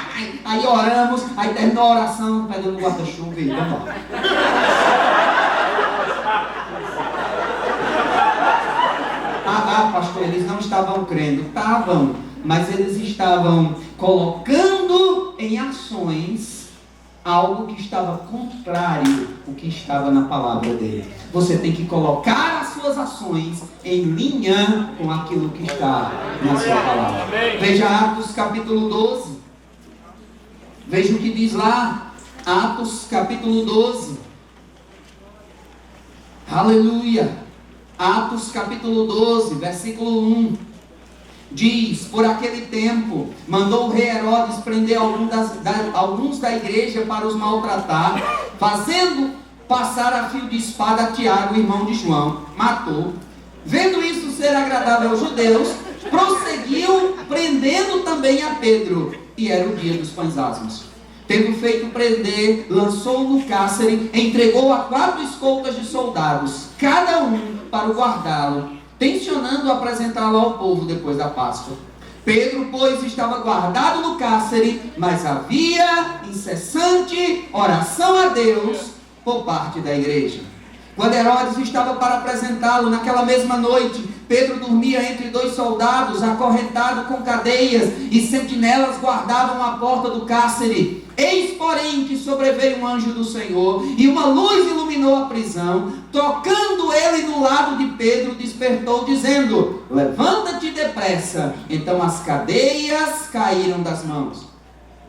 Aí oramos, aí terminou a oração, pegando o guarda-chuva e vamos lá. Pastor, eles não estavam crendo. Estavam, mas eles estavam colocando em ações algo que estava contrário ao que estava na palavra dele. Você tem que colocar as suas ações em linha com aquilo que está na sua palavra. Veja Atos capítulo 12. Veja o que diz lá, Atos capítulo 12. Aleluia. Atos capítulo 12, versículo 1. Diz: por aquele tempo, mandou o rei Herodes prender alguns da igreja para os maltratar, fazendo passar a fio de espada a Tiago, irmão de João. Matou. Vendo isso ser agradável aos judeus, prosseguiu prendendo também a Pedro. E era o dia dos pães asmos. Tendo feito prender, lançou-o no cárcere, entregou a 4 escoltas de soldados, cada um para o guardá-lo, tencionando apresentá-lo ao povo depois da Páscoa. Pedro, pois, estava guardado no cárcere, mas havia incessante oração a Deus por parte da igreja. Quando Herodes estava para apresentá-lo, naquela mesma noite, Pedro dormia entre 2 soldados, acorrentado com cadeias, e sentinelas guardavam a porta do cárcere. Eis, porém, que sobreveio um anjo do Senhor, e uma luz iluminou a prisão. Tocando ele no lado de Pedro, despertou, dizendo: levanta-te depressa. Então as cadeias caíram das mãos.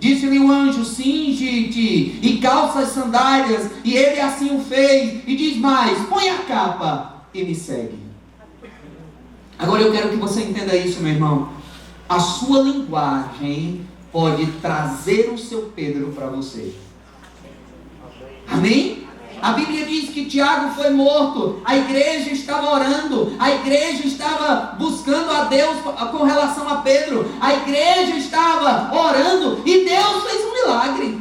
Disse-lhe o anjo: cinge-te e calça as sandálias. E ele assim o fez. E diz mais: põe a capa e me segue. Agora eu quero que você entenda isso, meu irmão. A sua linguagem pode trazer o seu Pedro para você. Amém? A Bíblia diz que Tiago foi morto, a igreja estava orando, a igreja estava buscando a Deus com relação a Pedro, a igreja estava orando e Deus fez um milagre.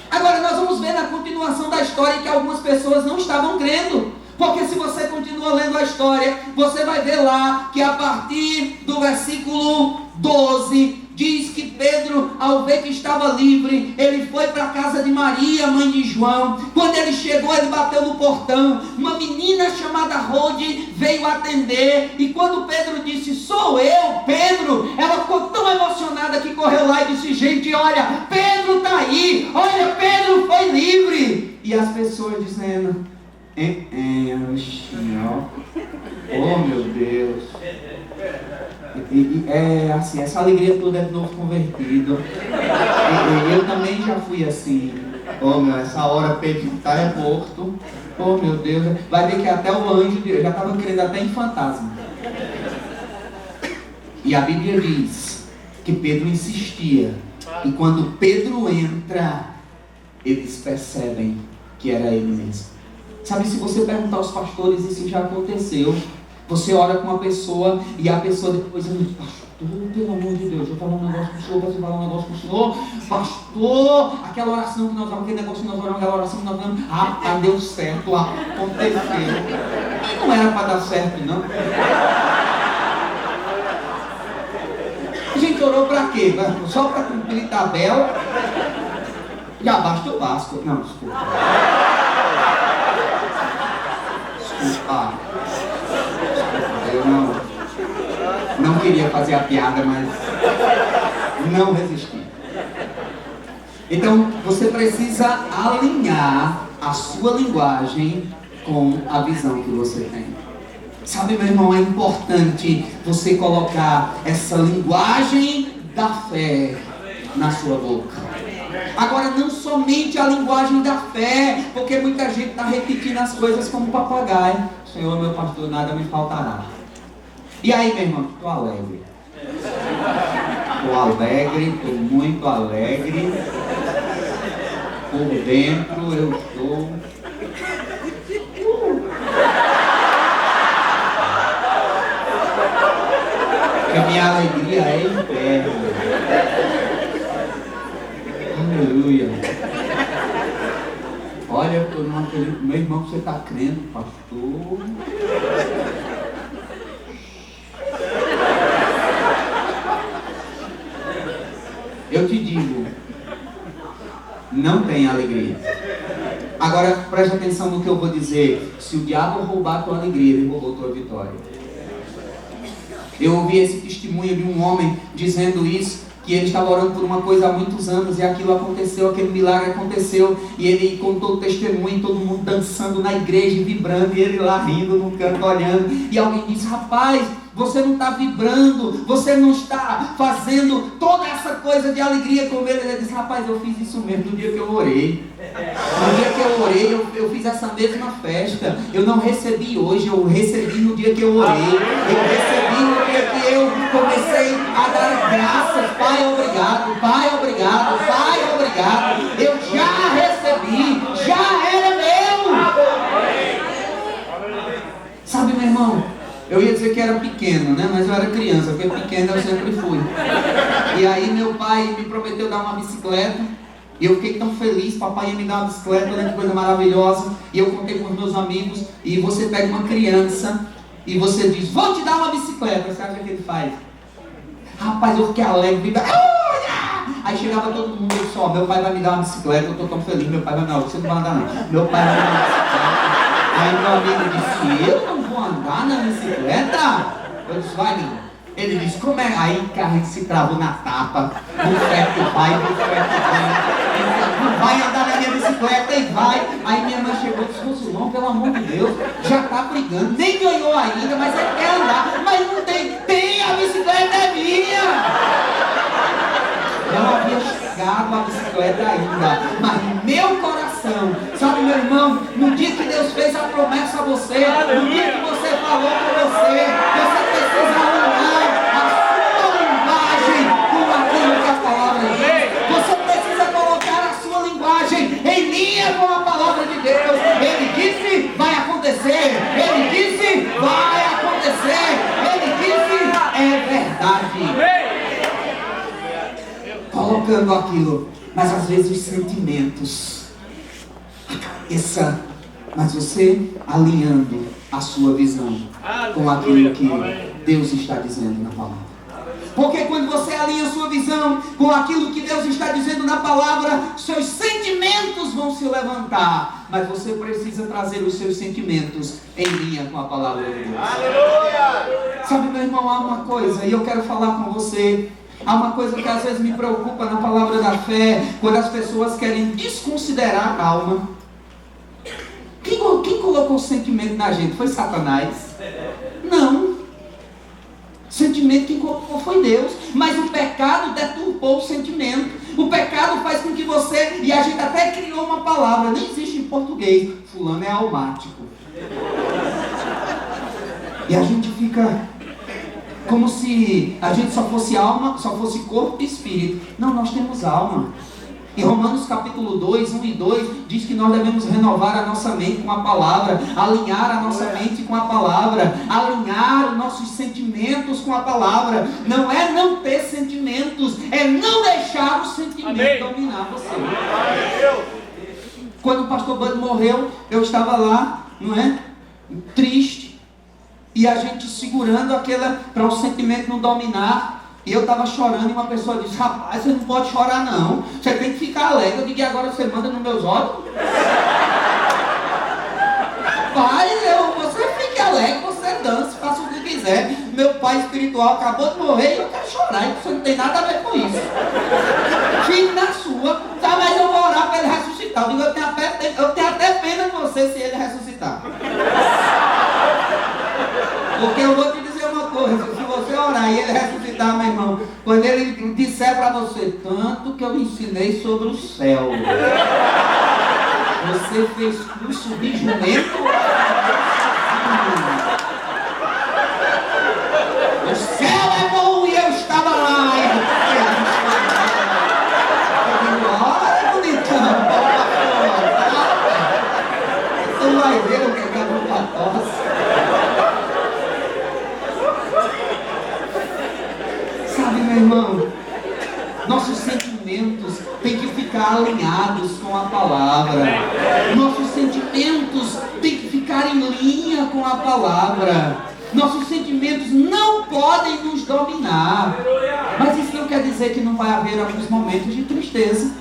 Agora nós vamos ver na continuação da história que algumas pessoas não estavam crendo, porque se você continua lendo a história, você vai ver lá que a partir do versículo 12, diz que Pedro, ao ver que estava livre, ele foi para a casa de Maria, mãe de João. Quando ele chegou, ele bateu no portão. Uma menina chamada Rode veio atender. E quando Pedro disse: sou eu, Pedro, ela ficou tão emocionada que correu lá e disse: gente, olha, Pedro está aí. Olha, Pedro foi livre. E as pessoas dizendo: oh meu Deus. É assim, essa alegria toda é de novo convertido. Eu também já fui assim. Oh meu, essa hora Pedro é morto. Oh meu Deus, vai ver que até o anjo já estava querendo até em fantasma. E a Bíblia diz que Pedro insistia. E quando Pedro entra, eles percebem que era ele mesmo. Sabe, se você perguntar aos pastores, isso já aconteceu. Você ora com uma pessoa e a pessoa depois diz: pastor, pelo amor de Deus, eu falo um negócio pro senhor, você fala um negócio pro senhor, pastor, aquela oração que nós oramos, aquele negócio que nós oramos, aquela oração que nós oramos, deu certo, aconteceu. Não era para dar certo, não. A gente orou para quê? Só para cumprir tabela? Já basta o Vasco. Não, desculpa. Desculpa. Eu não queria fazer a piada, mas não resisti. Então, você precisa alinhar a sua linguagem com a visão que você tem. Sabe, meu irmão, é importante você colocar essa linguagem da fé na sua boca. Agora, não somente a linguagem da fé, porque muita gente está repetindo as coisas como papagaio. Senhor, meu pastor, nada me faltará. E aí, meu irmão, estou alegre. Estou muito alegre. Por dentro eu estou... Porque a minha alegria é interna. Aleluia. Olha, eu estou numa feliz... Meu irmão, você está crendo, pastor? Eu te digo, não tem alegria. Agora, preste atenção no que eu vou dizer. Se o diabo roubar a tua alegria, ele roubou a tua vitória. Eu ouvi esse testemunho de um homem dizendo isso, que ele estava orando por uma coisa há muitos anos e aquilo aconteceu, aquele milagre aconteceu, e ele contou o testemunho, todo mundo dançando na igreja, vibrando, e ele lá rindo no canto, olhando, e alguém disse: rapaz, você não está vibrando, você não está fazendo toda essa coisa de alegria com ele. Ele disse: rapaz, eu fiz isso mesmo no dia que eu orei. No dia que eu orei, eu fiz essa mesma festa. Eu não recebi hoje, eu recebi no dia que eu orei. Eu recebi no dia que eu comecei a dar graças. Pai, obrigado. Pai, obrigado. Pai, obrigado. Eu já recebi, já era meu. Sabe, meu irmão, eu ia dizer que era pequeno, né? Mas eu era criança, porque pequeno eu sempre fui. E aí meu pai me prometeu dar uma bicicleta. E eu fiquei tão feliz, papai ia me dar uma bicicleta, né? Que coisa maravilhosa. E eu contei com os meus amigos. E você pega uma criança e você diz: vou te dar uma bicicleta. Você acha que ele faz? Rapaz, eu fiquei alegre. Aí chegava todo mundo e disse: ó, meu pai vai me dar uma bicicleta. Eu tô tão feliz, meu pai vai me dar. Você não vai andar não. Meu pai vai me dar uma bicicleta. Aí meu amigo disse: eu não vou andar na bicicleta? Eu disse: vai não. Ele disse: como é? Aí o carro se travou na tapa. Bufete vai, bufete vai. Não vai andar na minha bicicleta e vai. Aí minha mãe chegou e disse: Rosilão, pelo amor de Deus, já tá brigando, nem ganhou ainda, mas ele quer andar. Mas não tem, a bicicleta é minha. Não havia chegado a bicicleta ainda, mas no meu coração, sabe, meu irmão, no dia que Deus fez a promessa a você, no dia que você falou com você precisa alinhar a sua linguagem com aquilo que a palavra diz. Você precisa colocar a sua linguagem em linha com a palavra de Deus. Ele disse: vai acontecer. Ele disse: vai acontecer. Ele disse: é verdade. Colocando aquilo, mas às vezes os sentimentos, a cabeça, mas você alinhando a sua visão com aquilo que Deus está dizendo na palavra. Porque quando você alinha a sua visão com aquilo que Deus está dizendo na palavra, seus sentimentos vão se levantar, mas você precisa trazer os seus sentimentos em linha com a palavra de Deus. Aleluia! Sabe, meu irmão, há uma coisa, e eu quero falar com você. Há uma coisa que às vezes me preocupa na palavra da fé, quando as pessoas querem desconsiderar a alma. Quem colocou o sentimento na gente? Foi Satanás? Não. Sentimento quem colocou foi Deus. Mas o pecado deturpou o sentimento. O pecado faz com que você... E a gente até criou uma palavra, nem existe em português. Fulano é almático. E a gente fica... como se a gente só fosse alma, só fosse corpo e espírito. Não, nós temos alma. Em Romanos capítulo 2, 1 e 2, diz que nós devemos renovar a nossa mente com a palavra, alinhar a nossa mente com a palavra, alinhar os nossos sentimentos com a palavra. Não é não ter sentimentos, é não deixar o sentimento dominar você. Quando o pastor Bando morreu, eu estava lá, não é? Triste. E a gente segurando aquela, para o sentimento não dominar. E eu estava chorando e uma pessoa disse: rapaz, você não pode chorar não, você tem que ficar alegre. Eu digo: e agora você manda nos meus olhos? Pai, você fique alegre, você dança, faça o que quiser. Meu pai espiritual acabou de morrer e eu quero chorar, e você não tem nada a ver com isso. Fique na sua, tá? Mas eu vou orar para ele ressuscitar. Eu digo: eu tenho até pena de você se ele ressuscitar. Porque eu vou te dizer uma coisa: se você orar e ele ressuscitar, meu irmão, quando ele disser para você: tanto que eu ensinei sobre o céu, você fez curso de jumento? O céu é bom e eu estava lá. Olha, bonitão, você vai ver o que é uma tosse. Meu irmão, nossos sentimentos têm que ficar alinhados com a palavra. Nossos sentimentos têm que ficar em linha com a palavra. Nossos sentimentos não podem nos dominar. Mas isso não quer dizer que não vai haver alguns momentos de tristeza.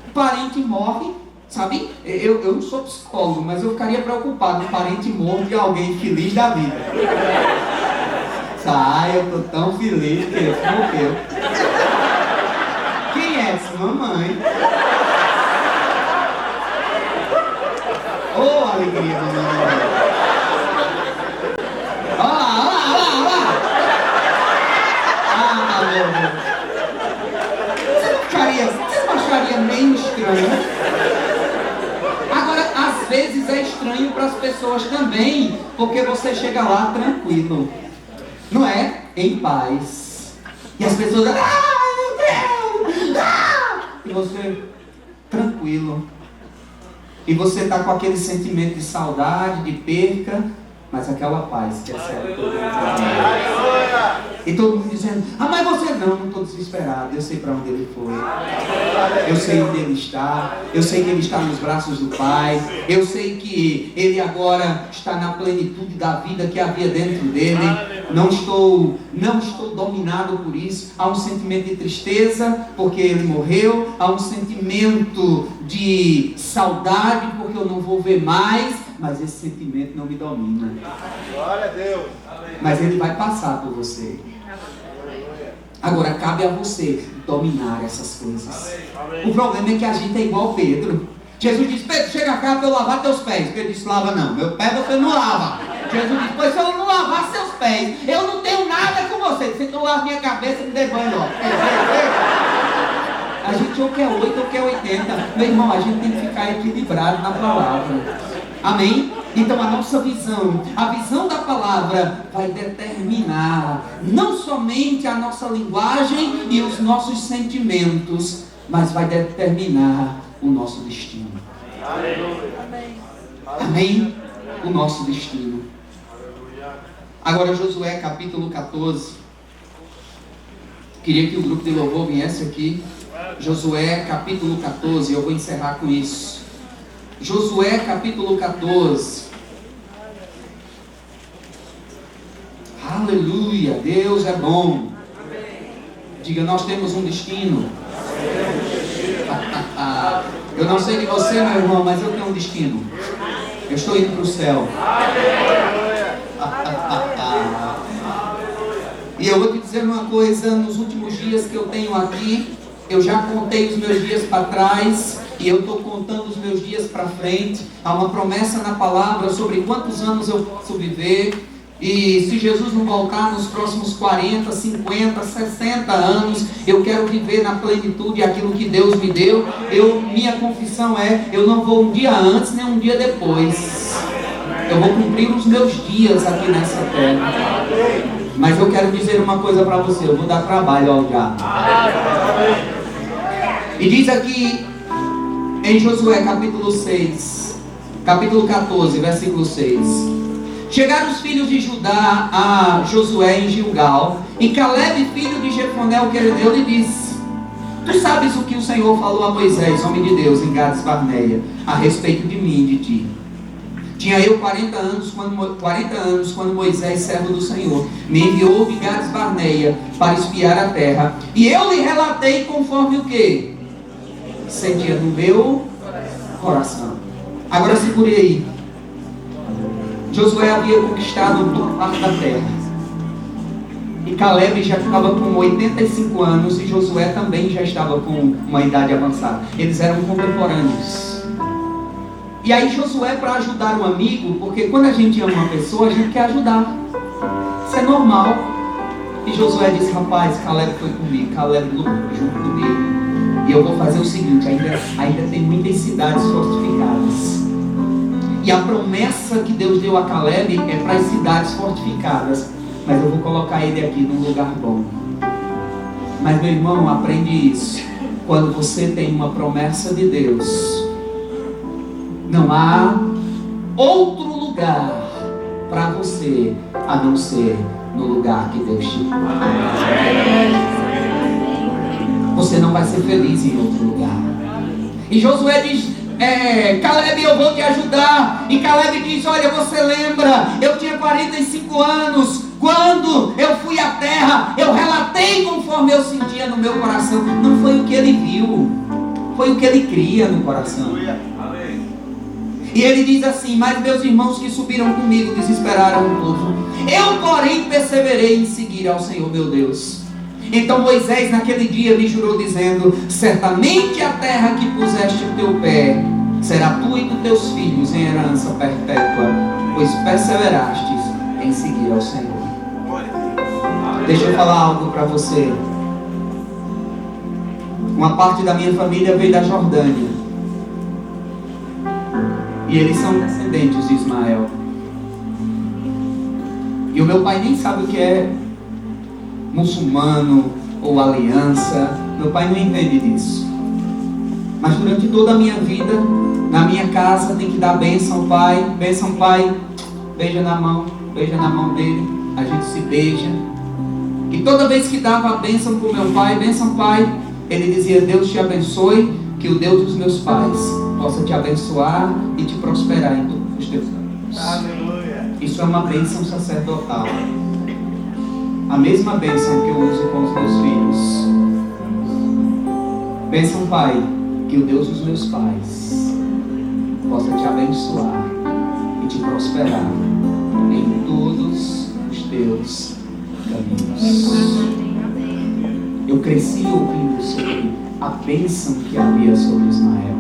O parente morre, sabe? Eu não sou psicólogo, mas eu ficaria preocupado. Um parente morre de alguém feliz da vida. Sai, eu tô tão feliz que ele morreu. Quem é essa? Mamãe. Oh, alegria, mamãe. Olha lá. Agora, às vezes é estranho para as pessoas também, porque você chega lá tranquilo, não é? Em paz. E as pessoas, meu Deus, e você tranquilo. E você está com aquele sentimento de saudade, de perca, mas aquela paz que é certa. E todo mundo dizendo, mas você não estou desesperado, eu sei para onde ele foi, eu sei onde ele está, eu sei que ele está nos braços do Pai, eu sei que ele agora está na plenitude da vida que havia dentro dele. Não estou dominado por isso. Há um sentimento de tristeza porque ele morreu, há um sentimento de saudade porque eu não vou ver mais, mas esse sentimento não me domina. Glória a Deus. Mas ele vai passar por você. Agora cabe a você dominar essas coisas. O problema é que a gente é igual Pedro. Jesus disse, Pedro, chega cá para eu lavar teus pés. Pedro disse, lava não, meu pé você não lava. Jesus disse, pois se eu não lavar seus pés, eu não tenho nada com você. Se tu lava minha cabeça, me dê banho, ó. A gente ou quer 8 ou quer 80. Meu irmão, a gente tem que ficar equilibrado na palavra. Amém? Então a nossa visão, a visão da palavra vai determinar não somente a nossa linguagem e os nossos sentimentos, mas vai determinar o nosso destino. Amém? O nosso destino. Agora Josué capítulo 14. Queria que o grupo de louvor viesse aqui. Josué capítulo 14, eu vou encerrar com isso. Josué capítulo 14. Aleluia, Deus é bom. Diga, nós temos um destino. Eu não sei de você, meu irmão, mas eu tenho um destino. Eu estou indo para o céu. E eu vou te dizer uma coisa, nos últimos dias que eu tenho aqui, eu já contei os meus dias para trás e eu estou contando os meus dias para frente. Há uma promessa na palavra sobre quantos anos eu posso viver. E se Jesus não voltar nos próximos 40, 50, 60 anos, eu quero viver na plenitude aquilo que Deus me deu. Minha confissão é, eu não vou um dia antes nem um dia depois. Eu vou cumprir os meus dias aqui nessa terra. Mas eu quero dizer uma coisa para você, eu vou dar trabalho ao diabo. E diz aqui em Josué capítulo 6, capítulo 14, versículo 6. Chegaram os filhos de Judá a Josué em Gilgal, e Caleb, filho de Jefoné, o queredeu, lhe disse: Tu sabes o que o Senhor falou a Moisés, homem de Deus, em Gades Barneia, a respeito de mim e de ti. Tinha eu 40 anos quando Moisés, servo do Senhor, me enviou de Gades Barneia para espiar a terra, e eu lhe relatei conforme o que sentia no meu coração. Agora segure aí. Josué havia conquistado boa parte da terra. E Caleb já estava com 85 anos e Josué também já estava com uma idade avançada. Eles eram contemporâneos. E aí Josué, para ajudar um amigo, porque quando a gente ama uma pessoa, a gente quer ajudar. Isso é normal. E Josué disse: rapaz, Caleb foi comigo, Caleb lutou junto comigo. E eu vou fazer o seguinte, ainda tem muitas cidades fortificadas. E a promessa que Deus deu a Caleb é para as cidades fortificadas. Mas eu vou colocar ele aqui num lugar bom. Mas, meu irmão, aprende isso. Quando você tem uma promessa de Deus, não há outro lugar para você a não ser no lugar que Deus te deu. Você não vai ser feliz em outro lugar. E Josué diz: Caleb, eu vou te ajudar. E Caleb diz: olha, você lembra, eu tinha 45 anos, quando eu fui à terra, eu relatei conforme eu sentia no meu coração. Não foi o que ele viu, foi o que ele cria no coração. E ele diz assim: mas meus irmãos que subiram comigo desesperaram um pouco. Eu, porém, perseverei em seguir ao Senhor meu Deus. Então Moisés naquele dia lhe jurou, dizendo: certamente a terra que puseste o teu pé será tua e dos teus filhos em herança perpétua, pois perseverastes em seguir ao Senhor. Deixa eu falar algo para você. Uma parte da minha família veio da Jordânia. E eles são descendentes de Ismael. E o meu pai nem sabe o que é muçulmano ou aliança. Meu pai não entende disso. Mas durante toda a minha vida, na minha casa, tem que dar bênção, pai. Bênção, pai. Beija na mão dele. A gente se beija. E toda vez que dava a bênção para o meu pai, bênção, pai, ele dizia: Deus te abençoe, que o Deus dos meus pais possa te abençoar e te prosperar em todos os teus caminhos. Aleluia. Isso é uma bênção sacerdotal. A mesma bênção que eu uso com os meus filhos. Bênção, pai, que o Deus dos meus pais possa te abençoar e te prosperar em todos os teus caminhos. Eu cresci ouvindo sobre a bênção que havia sobre Ismael.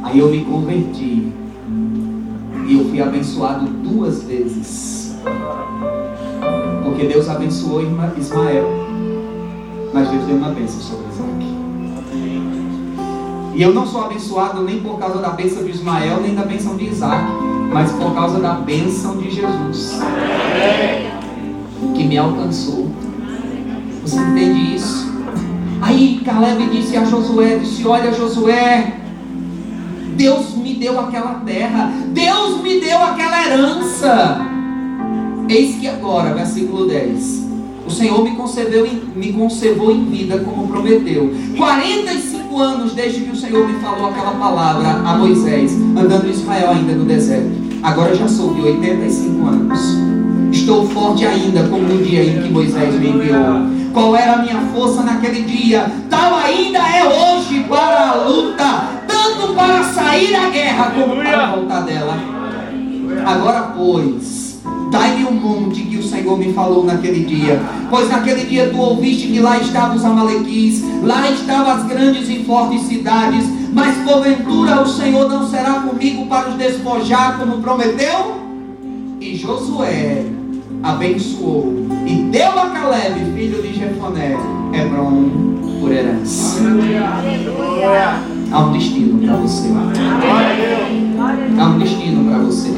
Aí eu me converti e eu fui abençoado 2 vezes. Porque Deus abençoou Ismael, mas Deus deu uma bênção sobre Isaac. E eu não sou abençoado nem por causa da bênção de Ismael, nem da bênção de Isaac, mas por causa da bênção de Jesus, que me alcançou. Você entende isso? Aí Caleb disse a Josué, olha Josué, Deus me deu aquela terra, Deus me deu aquela herança. Eis que agora, versículo 10, o Senhor me conservou em vida como prometeu. 45 anos desde que o Senhor me falou aquela palavra a Moisés, andando em Israel ainda no deserto. Agora já sou de 85 anos. Estou forte ainda como no dia em que Moisés me enviou. Qual era a minha força naquele dia, tal ainda é hoje para a luta, tanto para sair à guerra como para voltar dela. Agora, pois, dai-me o monte que o Senhor me falou naquele dia, pois naquele dia tu ouviste que lá estavam os amalequis, lá estavam as grandes e fortes cidades, mas porventura o Senhor não será comigo para os despojar como prometeu? E Josué abençoou e deu a Caleb, filho de Jefoné, Hebron por herança. Há um destino para você. Há um destino para você.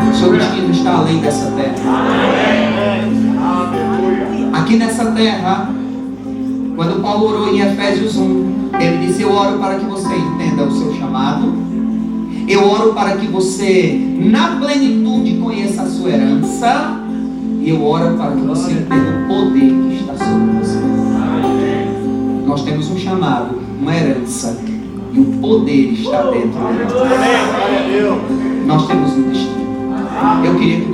O seu destino está além dessa terra. Aqui nessa terra, quando Paulo orou em Efésios 1, ele disse: eu oro para que você entenda o seu chamado. Eu oro para que você, na plenitude, conheça a sua herança. E eu oro para que você entenda o poder que está sobre você. Nós temos um chamado, uma herança, e o poder está dentro de nós. Nós temos um destino. Eu queria que